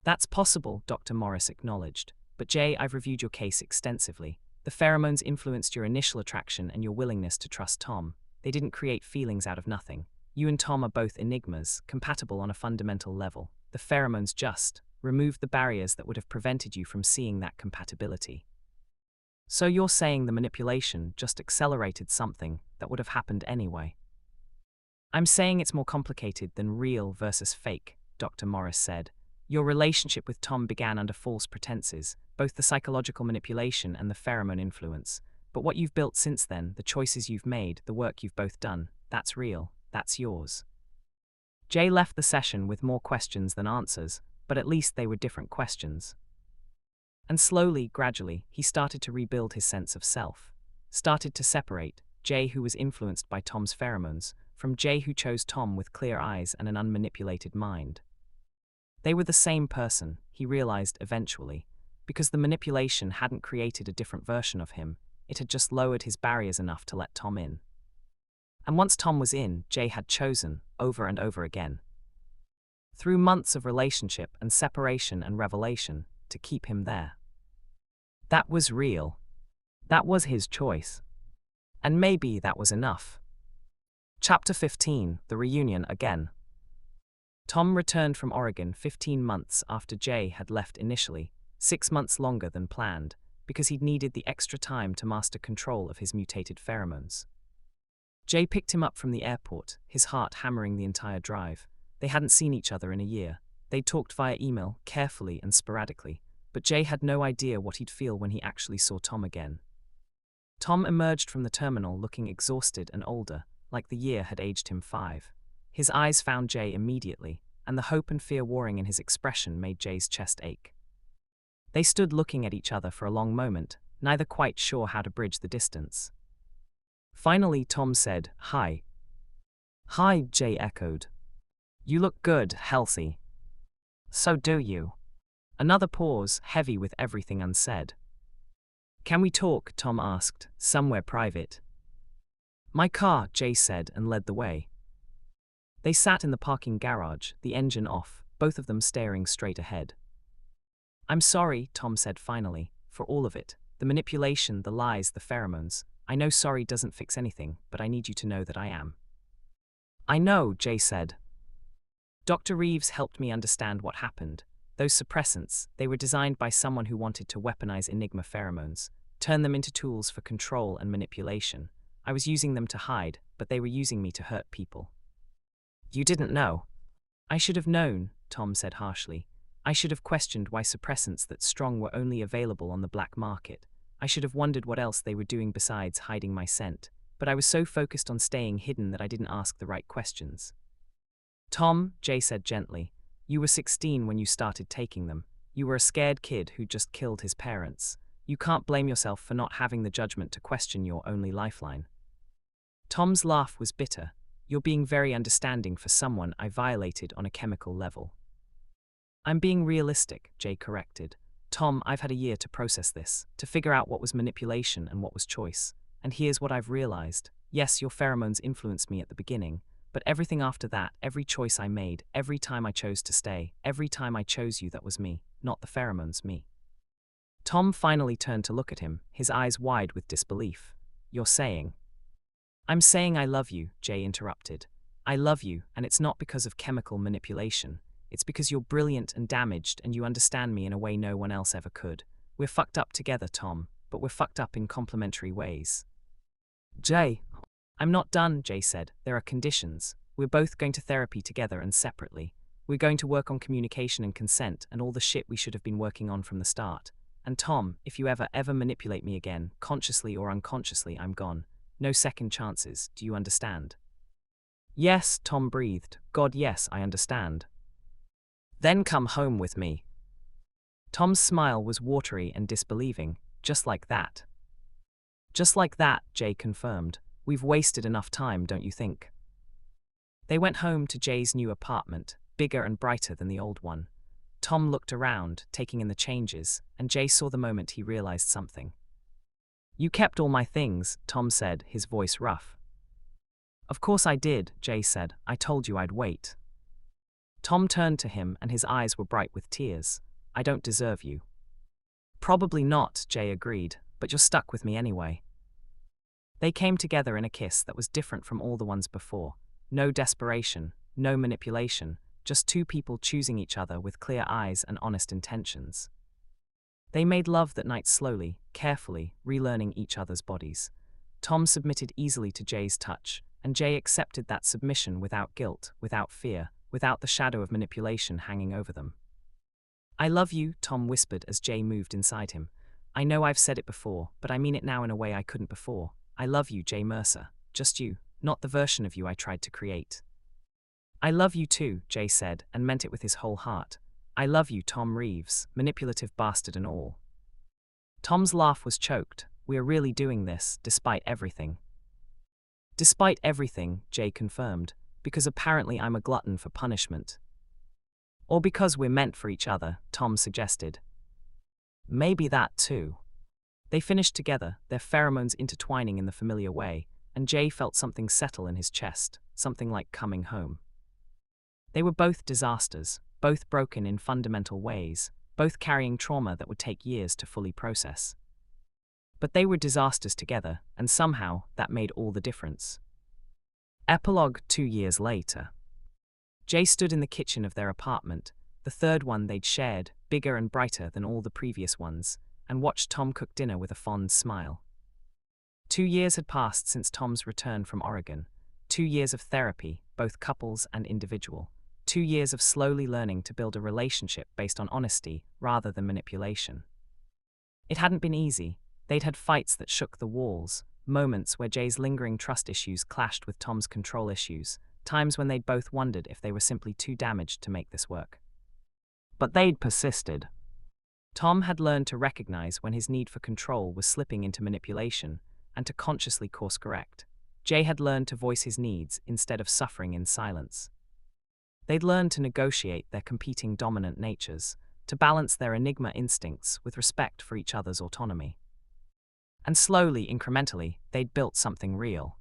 That's possible, Dr. Morris acknowledged. But Jay, I've reviewed your case extensively. The pheromones influenced your initial attraction and your willingness to trust Tom. They didn't create feelings out of nothing. You and Tom are both enigmas, compatible on a fundamental level. The pheromones just removed the barriers that would have prevented you from seeing that compatibility. So you're saying the manipulation just accelerated something that would have happened anyway? I'm saying it's more complicated than real versus fake, Dr. Morris said. Your relationship with Tom began under false pretenses, both the psychological manipulation and the pheromone influence. But what you've built since then, the choices you've made, the work you've both done, that's real, that's yours. Jay left the session with more questions than answers, but at least they were different questions. And slowly, gradually, he started to rebuild his sense of self. Started to separate Jay, who was influenced by Tom's pheromones, from Jay, who chose Tom with clear eyes and an unmanipulated mind. They were the same person, he realized eventually, because the manipulation hadn't created a different version of him, it had just lowered his barriers enough to let Tom in. And once Tom was in, Jay had chosen, over and over again, through months of relationship and separation and revelation, to keep him there. That was real. That was his choice. And maybe that was enough. Chapter 15, The Reunion Again. Tom returned from Oregon 15 months after Jay had left initially, 6 months longer than planned, because he'd needed the extra time to master control of his mutated pheromones. Jay picked him up from the airport, his heart hammering the entire drive. They hadn't seen each other in a year. They'd talked via email, carefully and sporadically, but Jay had no idea what he'd feel when he actually saw Tom again. Tom emerged from the terminal looking exhausted and older, like the year had aged him 5. His eyes found Jay immediately, and the hope and fear warring in his expression made Jay's chest ache. They stood looking at each other for a long moment, neither quite sure how to bridge the distance. Finally, Tom said, "Hi." "Hi," Jay echoed. "You look good, healthy." "So do you." Another pause, heavy with everything unsaid. "Can we talk?" Tom asked, "somewhere private?" "My car," Jay said and led the way. They sat in the parking garage, the engine off, both of them staring straight ahead. "I'm sorry," Tom said finally, "for all of it. The manipulation, the lies, the pheromones. I know sorry doesn't fix anything, but I need you to know that I am." "I know," Jay said. "Dr. Reeves helped me understand what happened. Those suppressants, they were designed by someone who wanted to weaponize Enigma pheromones, turn them into tools for control and manipulation. I was using them to hide, but they were using me to hurt people." "You didn't know?" "I should have known," Tom said harshly. "I should have questioned why suppressants that strong were only available on the black market. I should have wondered what else they were doing besides hiding my scent, but I was so focused on staying hidden that I didn't ask the right questions." "Tom," Jay said gently, "you were 16 when you started taking them. You were a scared kid who just killed his parents. You can't blame yourself for not having the judgment to question your only lifeline." Tom's laugh was bitter. "You're being very understanding for someone I violated on a chemical level." "I'm being realistic," Jay corrected. "Tom, I've had a year to process this, to figure out what was manipulation and what was choice. And here's what I've realized. Yes, your pheromones influenced me at the beginning, but everything after that, every choice I made, every time I chose to stay, every time I chose you, that was me, not the pheromones, me." Tom finally turned to look at him, his eyes wide with disbelief. "You're saying—" "I'm saying I love you," Jay interrupted. "I love you, and it's not because of chemical manipulation. It's because you're brilliant and damaged and you understand me in a way no one else ever could. We're fucked up together, Tom, but we're fucked up in complementary ways." "Jay." "I'm not done," Jay said. "There are conditions. We're both going to therapy together and separately. We're going to work on communication and consent and all the shit we should have been working on from the start. And Tom, if you ever manipulate me again, consciously or unconsciously, I'm gone. No second chances, do you understand?" "Yes," Tom breathed. "God, yes, I understand." "Then come home with me." Tom's smile was watery and disbelieving. "Just like that?" "Just like that," Jay confirmed. "We've wasted enough time, don't you think?" They went home to Jay's new apartment, bigger and brighter than the old one. Tom looked around, taking in the changes, and Jay saw the moment he realized something. "You kept all my things," Tom said, his voice rough. Of course I did, Jay said. I told you I'd wait. Tom turned to him and his eyes were bright with tears. I don't deserve you. Probably not, Jay agreed, but you're stuck with me anyway. They came together in a kiss that was different from all the ones before. No desperation, no manipulation, just two people choosing each other with clear eyes and honest intentions. They made love that night slowly, carefully, relearning each other's bodies. Tom submitted easily to Jay's touch, and Jay accepted that submission without guilt, without fear, without the shadow of manipulation hanging over them. I love you, Tom whispered as Jay moved inside him. I know I've said it before, but I mean it now in a way I couldn't before. I love you, Jay Mercer. Just you, not the version of you I tried to create. I love you too, Jay said, and meant it with his whole heart. I love you, Tom Reeves, manipulative bastard and all. Tom's laugh was choked. We're really doing this, despite everything. Despite everything, Jay confirmed, because apparently I'm a glutton for punishment. Or because we're meant for each other, Tom suggested. Maybe that too. They finished together, their pheromones intertwining in the familiar way, and Jay felt something settle in his chest, something like coming home. They were both disasters, both broken in fundamental ways, both carrying trauma that would take years to fully process. But they were disasters together, and somehow that made all the difference. Epilogue 2 years later. Jay stood in the kitchen of their apartment, the third one they'd shared, bigger and brighter than all the previous ones, and watched Tom cook dinner with a fond smile. 2 years had passed since Tom's return from Oregon. 2 years of therapy, both couples and individual. 2 years of slowly learning to build a relationship based on honesty rather than manipulation. It hadn't been easy. They'd had fights that shook the walls, moments where Jay's lingering trust issues clashed with Tom's control issues, times when they'd both wondered if they were simply too damaged to make this work. But they'd persisted. Tom had learned to recognize when his need for control was slipping into manipulation, and to consciously course correct. Jay had learned to voice his needs instead of suffering in silence. They'd learned to negotiate their competing dominant natures, to balance their Enigma instincts with respect for each other's autonomy. And slowly, incrementally, they'd built something real.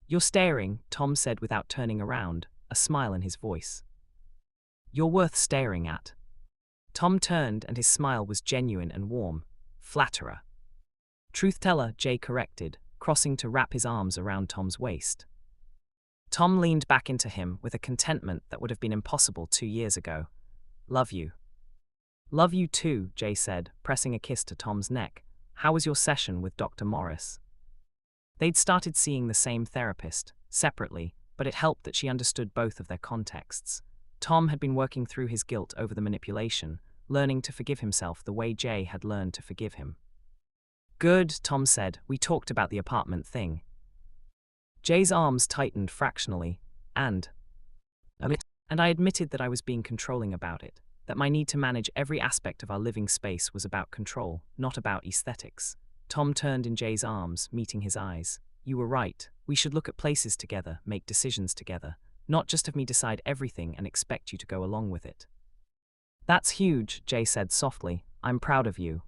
You're staring, Tom said without turning around, a smile in his voice. You're worth staring at. Tom turned and his smile was genuine and warm. Flatterer. Truth-teller, Jay corrected, crossing to wrap his arms around Tom's waist. Tom leaned back into him with a contentment that would have been impossible 2 years ago. Love you. Love you too, Jay said, pressing a kiss to Tom's neck. How was your session with Dr. Morris? They'd started seeing the same therapist, separately, but it helped that she understood both of their contexts. Tom had been working through his guilt over the manipulation, learning to forgive himself the way Jay had learned to forgive him. Good, Tom said. We talked about the apartment thing. Jay's arms tightened fractionally, and I admitted that I was being controlling about it, that my need to manage every aspect of our living space was about control, not about aesthetics. Tom turned in Jay's arms, meeting his eyes. You were right. We should look at places together, make decisions together, not just have me decide everything and expect you to go along with it. That's huge, Jay said softly. I'm proud of you.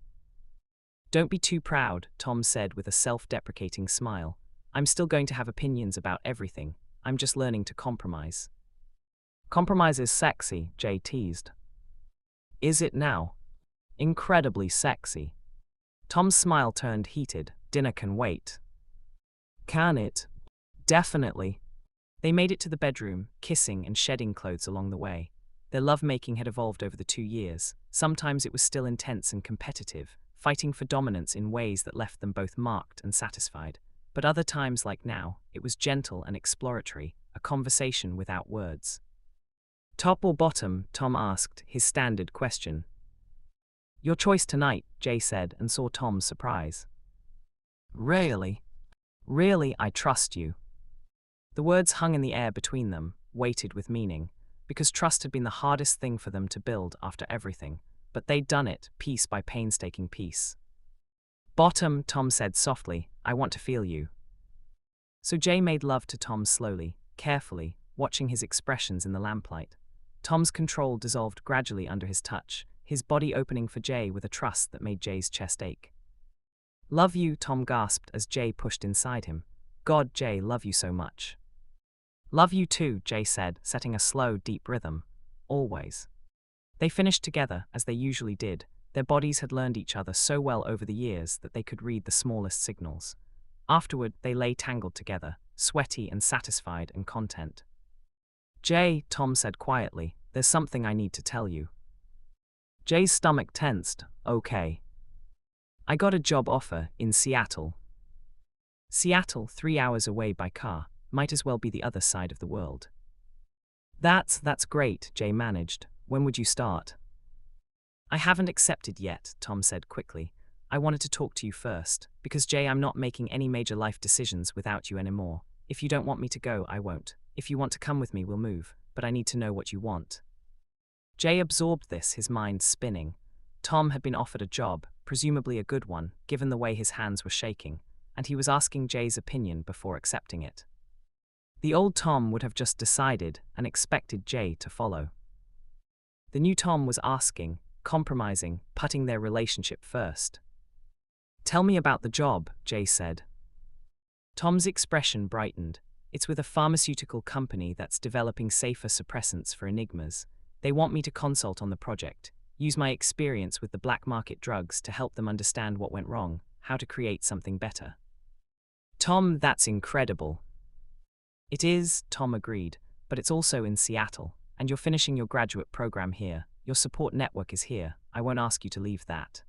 Don't be too proud, Tom said with a self-deprecating smile. I'm still going to have opinions about everything. I'm just learning to compromise. Compromise is sexy, Jay teased. Is it now? Incredibly sexy. Tom's smile turned heated. Dinner can wait. Can it? Definitely. They made it to the bedroom, kissing and shedding clothes along the way. Their lovemaking had evolved over the 2 years. Sometimes it was still intense and competitive, fighting for dominance in ways that left them both marked and satisfied. But other times, like now, it was gentle and exploratory, a conversation without words. Top or bottom? Tom asked, his standard question. Your choice tonight, Jay said, and saw Tom's surprise. Really? Really, I trust you. The words hung in the air between them, weighted with meaning, because trust had been the hardest thing for them to build after everything, but they'd done it, piece by painstaking piece. Bottom, Tom said softly, I want to feel you. So Jay made love to Tom slowly, carefully, watching his expressions in the lamplight. Tom's control dissolved gradually under his touch, his body opening for Jay with a trust that made Jay's chest ache. Love you, Tom gasped as Jay pushed inside him. God, Jay, love you so much. Love you too, Jay said, setting a slow, deep rhythm. Always. They finished together, as they usually did. Their bodies had learned each other so well over the years that they could read the smallest signals. Afterward, they lay tangled together, sweaty and satisfied and content. Jay, Tom said quietly, there's something I need to tell you. Jay's stomach tensed. Okay. I got a job offer in Seattle. Seattle, 3 hours away by car, might as well be the other side of the world. That's great, Jay managed. When would you start? I haven't accepted yet, Tom said quickly. I wanted to talk to you first, because Jay, I'm not making any major life decisions without you anymore. If you don't want me to go, I won't. If you want to come with me, we'll move, but I need to know what you want. Jay absorbed this, his mind spinning. Tom had been offered a job, presumably a good one, given the way his hands were shaking, and he was asking Jay's opinion before accepting it. The old Tom would have just decided and expected Jay to follow. The new Tom was asking, compromising, putting their relationship first. Tell me about the job, Jay said. Tom's expression brightened. It's with a pharmaceutical company that's developing safer suppressants for Enigmas. They want me to consult on the project, use my experience with the black market drugs to help them understand what went wrong, how to create something better. Tom, that's incredible. It is, Tom agreed, but it's also in Seattle, and you're finishing your graduate program here. Your support network is here. I won't ask you to leave that.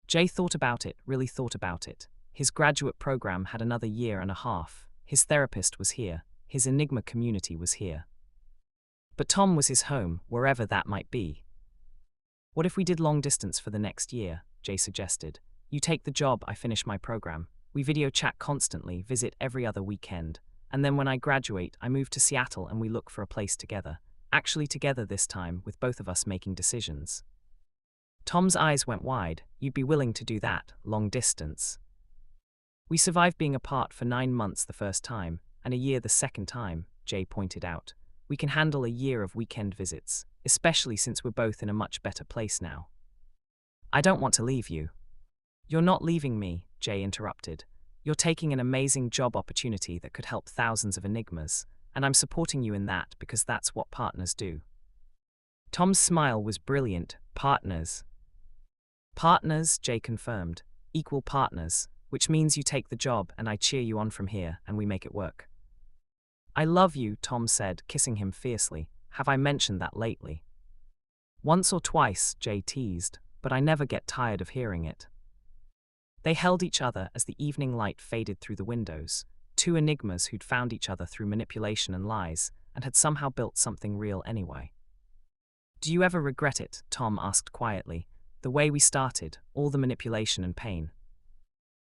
Jay thought about it, really thought about it. His graduate program had another year and a half. His therapist was here. His Enigma community was here. But Tom was his home, wherever that might be. What if we did long distance for the next year? Jay suggested. You take the job, I finish my program. We video chat constantly, visit every other weekend. And then when I graduate, I move to Seattle and we look for a place together. Actually together this time, with both of us making decisions. Tom's eyes went wide. You'd be willing to do that, long distance. We survived being apart for 9 months the first time, and a year the second time, Jay pointed out. We can handle a year of weekend visits, especially since we're both in a much better place now. I don't want to leave you. You're not leaving me, Jay interrupted. You're taking an amazing job opportunity that could help thousands of Enigmas, and I'm supporting you in that because that's what partners do. Tom's smile was brilliant. Partners. Partners, Jay confirmed. Equal partners, which means you take the job and I cheer you on from here and we make it work. I love you, Tom said, kissing him fiercely. Have I mentioned that lately? Once or twice, Jay teased, but I never get tired of hearing it. They held each other as the evening light faded through the windows, two Enigmas who'd found each other through manipulation and lies, and had somehow built something real anyway. Do you ever regret it? Tom asked quietly. The way we started, all the manipulation and pain.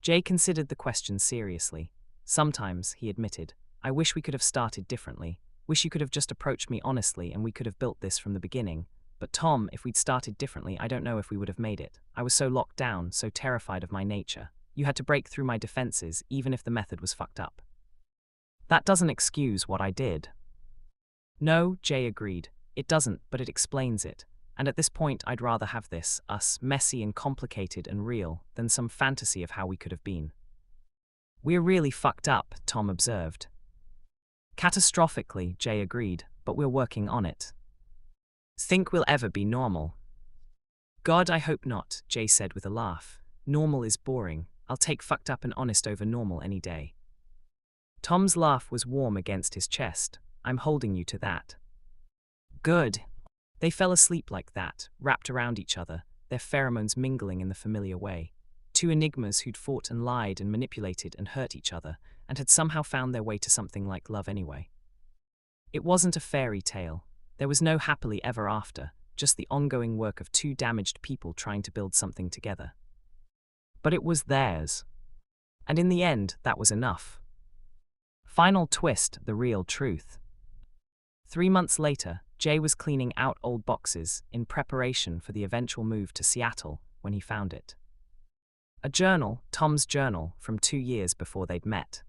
Jay considered the question seriously. Sometimes, he admitted, I wish we could have started differently. Wish you could have just approached me honestly and we could have built this from the beginning. But Tom, if we'd started differently, I don't know if we would have made it. I was so locked down, so terrified of my nature. You had to break through my defenses, even if the method was fucked up. That doesn't excuse what I did. No, Jay agreed. It doesn't, but it explains it. And at this point, I'd rather have this, us, messy and complicated and real, than some fantasy of how we could have been. We're really fucked up, Tom observed. Catastrophically, Jay agreed, but we're working on it. Think we'll ever be normal? God, I hope not, Jay said with a laugh. Normal is boring. I'll take fucked up and honest over normal any day. Tom's laugh was warm against his chest. I'm holding you to that. Good. They fell asleep like that, wrapped around each other, their pheromones mingling in the familiar way. Two Enigmas who'd fought and lied and manipulated and hurt each other, and had somehow found their way to something like love anyway. It wasn't a fairy tale. There was no happily ever after, just the ongoing work of two damaged people trying to build something together. But it was theirs. And in the end, that was enough. Final twist, the real truth. 3 months later, Jay was cleaning out old boxes in preparation for the eventual move to Seattle when he found it. A journal, Tom's journal, from 2 years before they'd met.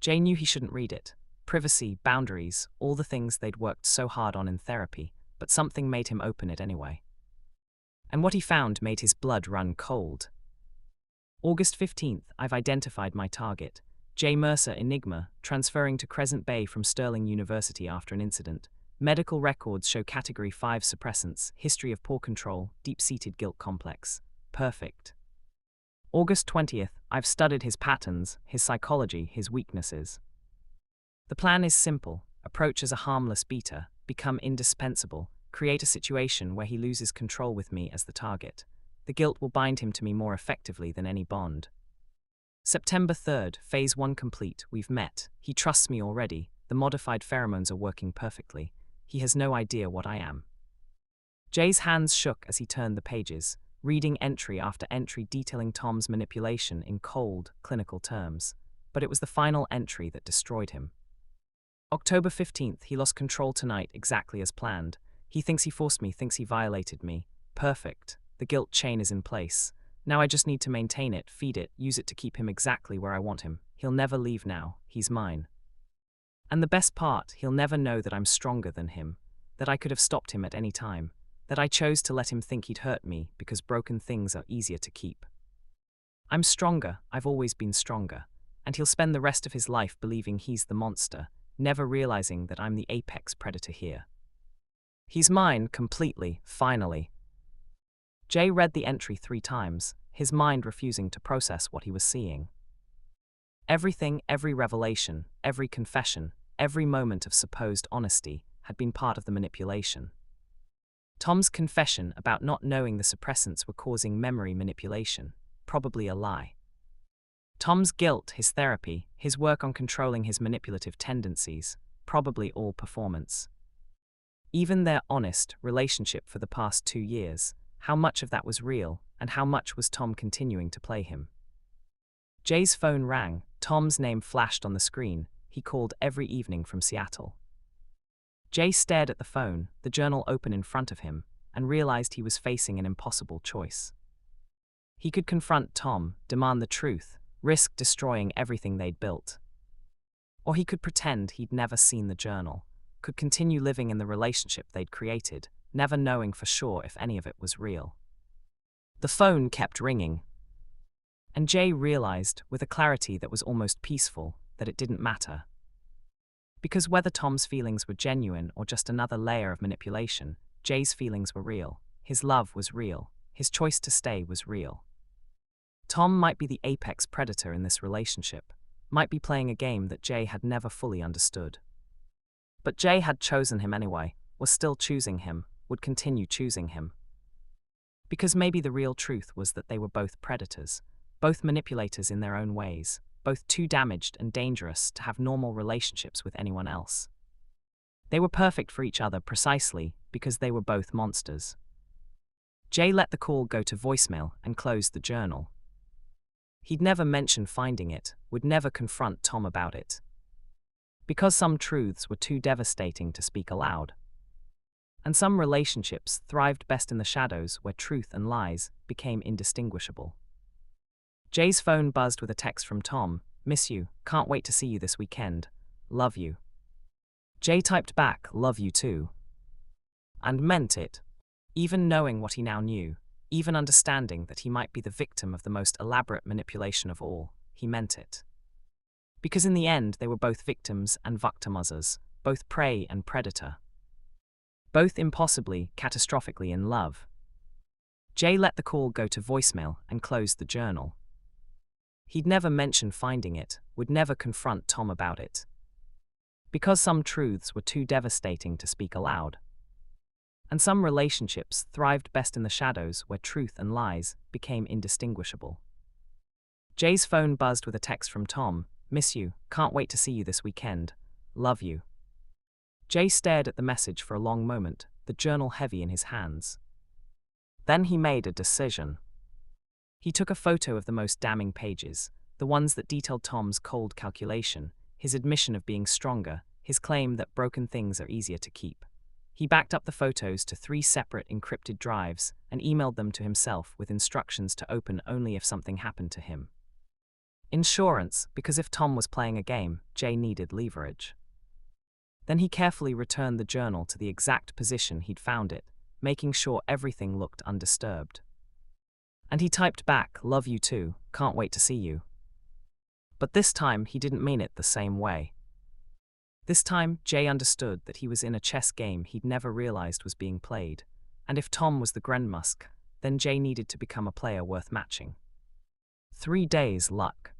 Jay knew he shouldn't read it. Privacy, boundaries, all the things they'd worked so hard on in therapy, but something made him open it anyway. And what he found made his blood run cold. August 15th, I've identified my target. J. Mercer Enigma, transferring to Crescent Bay from Sterling University after an incident. Medical records show Category 5 suppressants, history of poor control, deep-seated guilt complex. Perfect. August 20th, I've studied his patterns, his psychology, his weaknesses. The plan is simple. Approach as a harmless beta, become indispensable, create a situation where he loses control with me as the target. The guilt will bind him to me more effectively than any bond. September 3rd, Phase 1 complete, we've met. He trusts me already, the modified pheromones are working perfectly. He has no idea what I am. Jay's hands shook as he turned the pages, reading entry after entry detailing Tom's manipulation in cold, clinical terms. But it was the final entry that destroyed him. October 15th, he lost control tonight exactly as planned. He thinks he forced me, thinks he violated me. Perfect. The guilt chain is in place. Now I just need to maintain it, feed it, use it to keep him exactly where I want him. He'll never leave now. He's mine. And the best part, he'll never know that I'm stronger than him, that I could have stopped him at any time, that I chose to let him think he'd hurt me because broken things are easier to keep. I'm stronger, I've always been stronger, and he'll spend the rest of his life believing he's the monster, never realizing that I'm the apex predator here. He's mine, completely, finally. Jay read the entry 3 times, his mind refusing to process what he was seeing. Everything, every revelation, every confession, every moment of supposed honesty had been part of the manipulation. Tom's confession about not knowing the suppressants were causing memory manipulation, probably a lie. Tom's guilt, his therapy, his work on controlling his manipulative tendencies, probably all performance. Even their honest relationship for the past 2 years, how much of that was real, and how much was Tom continuing to play him? Jay's phone rang, Tom's name flashed on the screen. He called every evening from Seattle. Jay stared at the phone, the journal open in front of him, and realized he was facing an impossible choice. He could confront Tom, demand the truth, risk destroying everything they'd built. Or he could pretend he'd never seen the journal, could continue living in the relationship they'd created, never knowing for sure if any of it was real. The phone kept ringing. And Jay realized, with a clarity that was almost peaceful, that it didn't matter. Because whether Tom's feelings were genuine or just another layer of manipulation, Jay's feelings were real, his love was real, his choice to stay was real. Tom might be the apex predator in this relationship, might be playing a game that Jay had never fully understood. But Jay had chosen him anyway, was still choosing him, would continue choosing him. Because maybe the real truth was that they were both predators, both manipulators in their own ways, both too damaged and dangerous to have normal relationships with anyone else. They were perfect for each other precisely because they were both monsters. Jay let the call go to voicemail and closed the journal. He'd never mention finding it, would never confront Tom about it. Because some truths were too devastating to speak aloud. And some relationships thrived best in the shadows where truth and lies became indistinguishable. Jay's phone buzzed with a text from Tom, "Miss you, can't wait to see you this weekend. Love you." Jay typed back, "Love you too." And meant it. Even knowing what he now knew, even understanding that he might be the victim of the most elaborate manipulation of all, he meant it. Because in the end they were both victims and victimizers, both prey and predator. Both impossibly, catastrophically in love. Jay let the call go to voicemail and closed the journal. He'd never mention finding it, would never confront Tom about it. Because some truths were too devastating to speak aloud. And some relationships thrived best in the shadows where truth and lies became indistinguishable. Jay's phone buzzed with a text from Tom, "Miss you, can't wait to see you this weekend. Love you." Jay stared at the message for a long moment, the journal heavy in his hands. Then he made a decision. He took a photo of the most damning pages, the ones that detailed Tom's cold calculation, his admission of being stronger, his claim that broken things are easier to keep. He backed up the photos to 3 separate encrypted drives and emailed them to himself with instructions to open only if something happened to him. Insurance, because if Tom was playing a game, Jay needed leverage. Then he carefully returned the journal to the exact position he'd found it, making sure everything looked undisturbed. And he typed back, "Love you too, can't wait to see you." But this time, he didn't mean it the same way. This time, Jay understood that he was in a chess game he'd never realized was being played, and if Tom was the Grandmusk, then Jay needed to become a player worth matching. 3 days luck.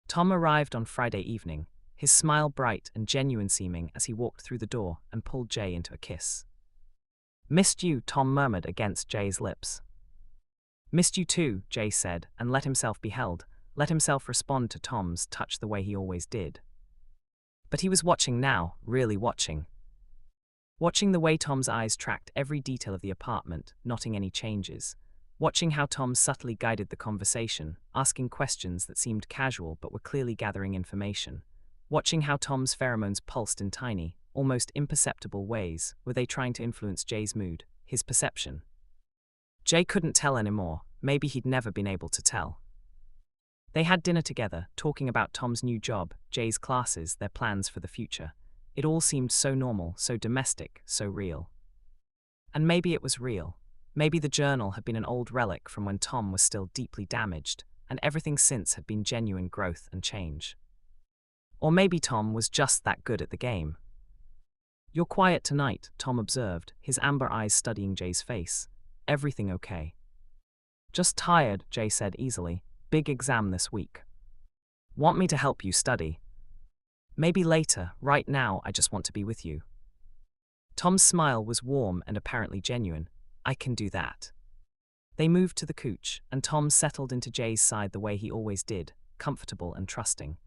Tom arrived on Friday evening, his smile bright and genuine seeming as he walked through the door and pulled Jay into a kiss. "Missed you," Tom murmured against Jay's lips. "Missed you too," Jay said, and let himself be held, let himself respond to Tom's touch the way he always did. But he was watching now, really watching. Watching the way Tom's eyes tracked every detail of the apartment, noting any changes. Watching how Tom subtly guided the conversation, asking questions that seemed casual but were clearly gathering information. Watching how Tom's pheromones pulsed in tiny, almost imperceptible ways. Were they trying to influence Jay's mood, his perception? Jay couldn't tell anymore. Maybe he'd never been able to tell. They had dinner together, talking about Tom's new job, Jay's classes, their plans for the future. It all seemed so normal, so domestic, so real. And maybe it was real. Maybe the journal had been an old relic from when Tom was still deeply damaged, and everything since had been genuine growth and change. Or maybe Tom was just that good at the game. "You're quiet tonight," Tom observed, his amber eyes studying Jay's face. "Everything okay?" "Just tired," Jay said easily. "Big exam this week." "Want me to help you study?" "Maybe later. Right now, I just want to be with you." Tom's smile was warm and apparently genuine. "I can do that." They moved to the couch, and Tom settled into Jay's side the way he always did, comfortable and trusting.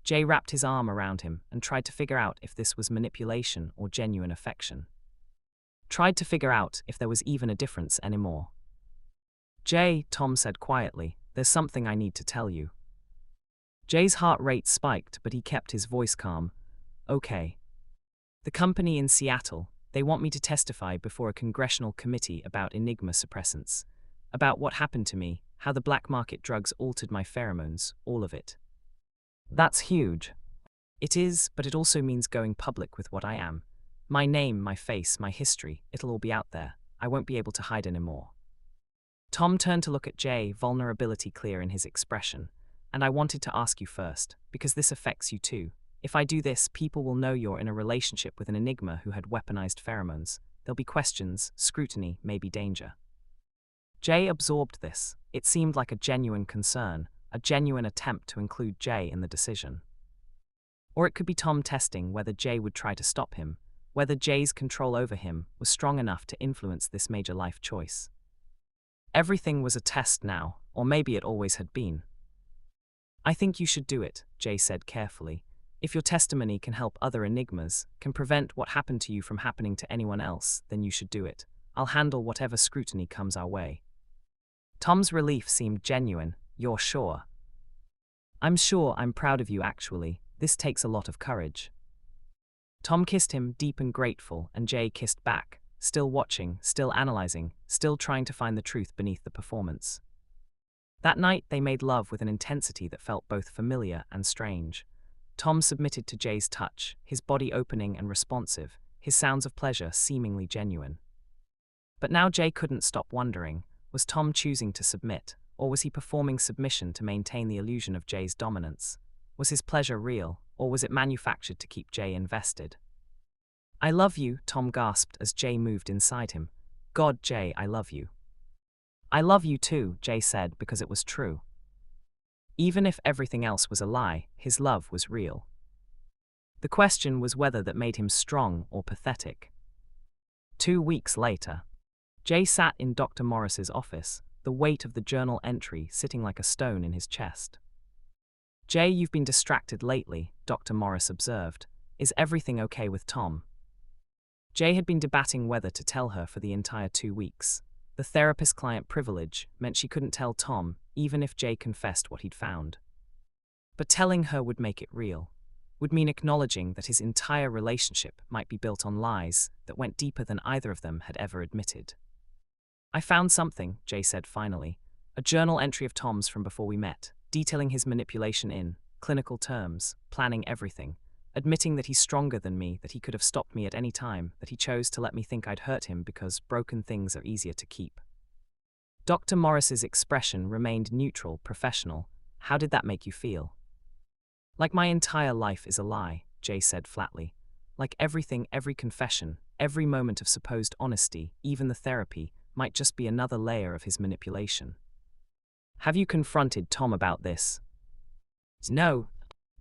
Jay wrapped his arm around him and tried to figure out if this was manipulation or genuine affection. Tried to figure out if there was even a difference anymore. "Jay," Tom said quietly, "there's something I need to tell you." Jay's heart rate spiked, but he kept his voice calm. "Okay. The company in Seattle, they want me to testify before a congressional committee about Enigma suppressants. About what happened to me, how the black market drugs altered my pheromones, all of it." "That's huge." "It is, but it also means going public with what I am. My name, my face, my history, it'll all be out there. I won't be able to hide anymore." Tom turned to look at Jay, vulnerability clear in his expression. "And I wanted to ask you first, because this affects you too. If I do this, people will know you're in a relationship with an Enigma who had weaponized pheromones. There'll be questions, scrutiny, maybe danger." Jay absorbed this. It seemed like a genuine concern, a genuine attempt to include Jay in the decision. Or it could be Tom testing whether Jay would try to stop him, whether Jay's control over him was strong enough to influence this major life choice. Everything was a test now, or maybe it always had been. "I think you should do it," Jay said carefully. "If your testimony can help other Enigmas, can prevent what happened to you from happening to anyone else, then you should do it. I'll handle whatever scrutiny comes our way." Tom's relief seemed genuine. "You're sure?" "I'm sure. I'm proud of you actually. This takes a lot of courage." Tom kissed him, deep and grateful, and Jay kissed back, still watching, still analyzing, still trying to find the truth beneath the performance. That night they made love with an intensity that felt both familiar and strange. Tom submitted to Jay's touch, his body opening and responsive, his sounds of pleasure seemingly genuine. But now Jay couldn't stop wondering, was Tom choosing to submit, or was he performing submission to maintain the illusion of Jay's dominance? Was his pleasure real, or was it manufactured to keep Jay invested? "I love you," Tom gasped as Jay moved inside him. "God, Jay, I love you." "I love you too," Jay said, because it was true. Even if everything else was a lie, his love was real. The question was whether that made him strong or pathetic. 2 weeks later, Jay sat in Dr. Morris's office, the weight of the journal entry sitting like a stone in his chest. "Jay, you've been distracted lately," Dr. Morris observed. "Is everything okay with Tom?" Jay had been debating whether to tell her for the entire 2 weeks. The therapist-client privilege meant she couldn't tell Tom, even if Jay confessed what he'd found. But telling her would make it real, would mean acknowledging that his entire relationship might be built on lies that went deeper than either of them had ever admitted. "I found something," Jay said finally, "a journal entry of Tom's from before we met, detailing his manipulation in clinical terms, planning everything, admitting that he's stronger than me, that he could have stopped me at any time, that he chose to let me think I'd hurt him because broken things are easier to keep." Dr. Morris's expression remained neutral, professional. "How did that make you feel?" Like my entire life is a lie, Jay said flatly. Like everything, every confession, every moment of supposed honesty, even the therapy, might just be another layer of his manipulation. Have you confronted Tom about this? No.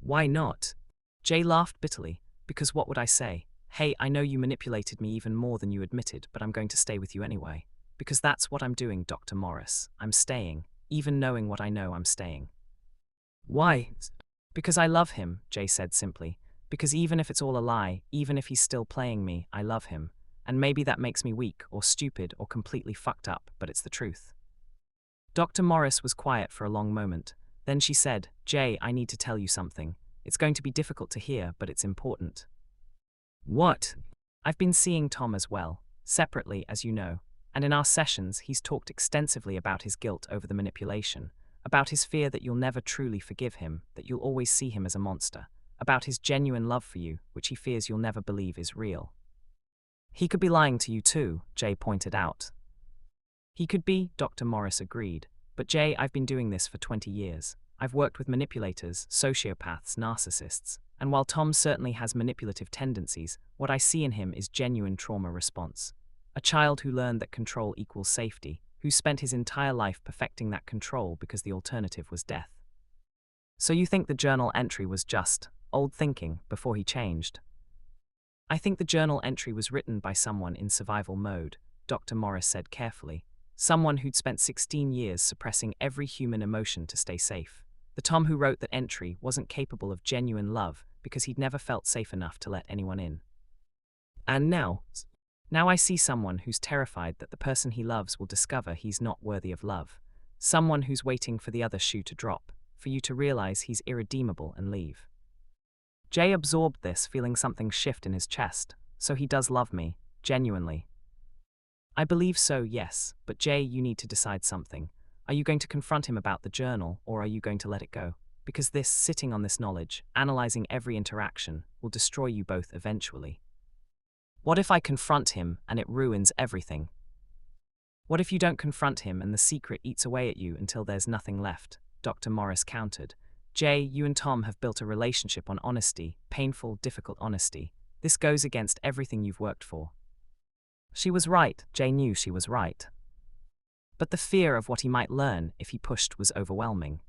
Why not? Jay laughed bitterly. Because what would I say? Hey, I know you manipulated me even more than you admitted, but I'm going to stay with you anyway. Because that's what I'm doing, Dr. Morris. I'm staying. Even knowing what I know, I'm staying. Why? Because I love him, Jay said simply. Because even if it's all a lie, even if he's still playing me, I love him. And maybe that makes me weak, or stupid, or completely fucked up, but it's the truth. Dr. Morris was quiet for a long moment. Then she said, Jay, I need to tell you something. It's going to be difficult to hear, but it's important. What? I've been seeing Tom as well, separately, as you know. And in our sessions, he's talked extensively about his guilt over the manipulation, about his fear that you'll never truly forgive him, that you'll always see him as a monster, about his genuine love for you, which he fears you'll never believe is real. He could be lying to you too, Jay pointed out. He could be, Dr. Morris agreed. But Jay, I've been doing this for 20 years. I've worked with manipulators, sociopaths, narcissists, and while Tom certainly has manipulative tendencies, what I see in him is genuine trauma response. A child who learned that control equals safety, who spent his entire life perfecting that control because the alternative was death. So you think the journal entry was just old thinking before he changed? I think the journal entry was written by someone in survival mode, Dr. Morris said carefully. Someone who'd spent 16 years suppressing every human emotion to stay safe. The Tom who wrote that entry wasn't capable of genuine love because he'd never felt safe enough to let anyone in. And now I see someone who's terrified that the person he loves will discover he's not worthy of love. Someone who's waiting for the other shoe to drop, for you to realize he's irredeemable and leave. Jay absorbed this, feeling something shift in his chest. So he does love me, genuinely. I believe so, yes, but Jay, you need to decide something. Are you going to confront him about the journal, or are you going to let it go? Because this, sitting on this knowledge, analyzing every interaction, will destroy you both eventually. What if I confront him and it ruins everything? What if you don't confront him and the secret eats away at you until there's nothing left? Dr. Morris countered. Jay, you and Tom have built a relationship on honesty, painful, difficult honesty. This goes against everything you've worked for. She was right, Jay knew she was right. But the fear of what he might learn if he pushed was overwhelming.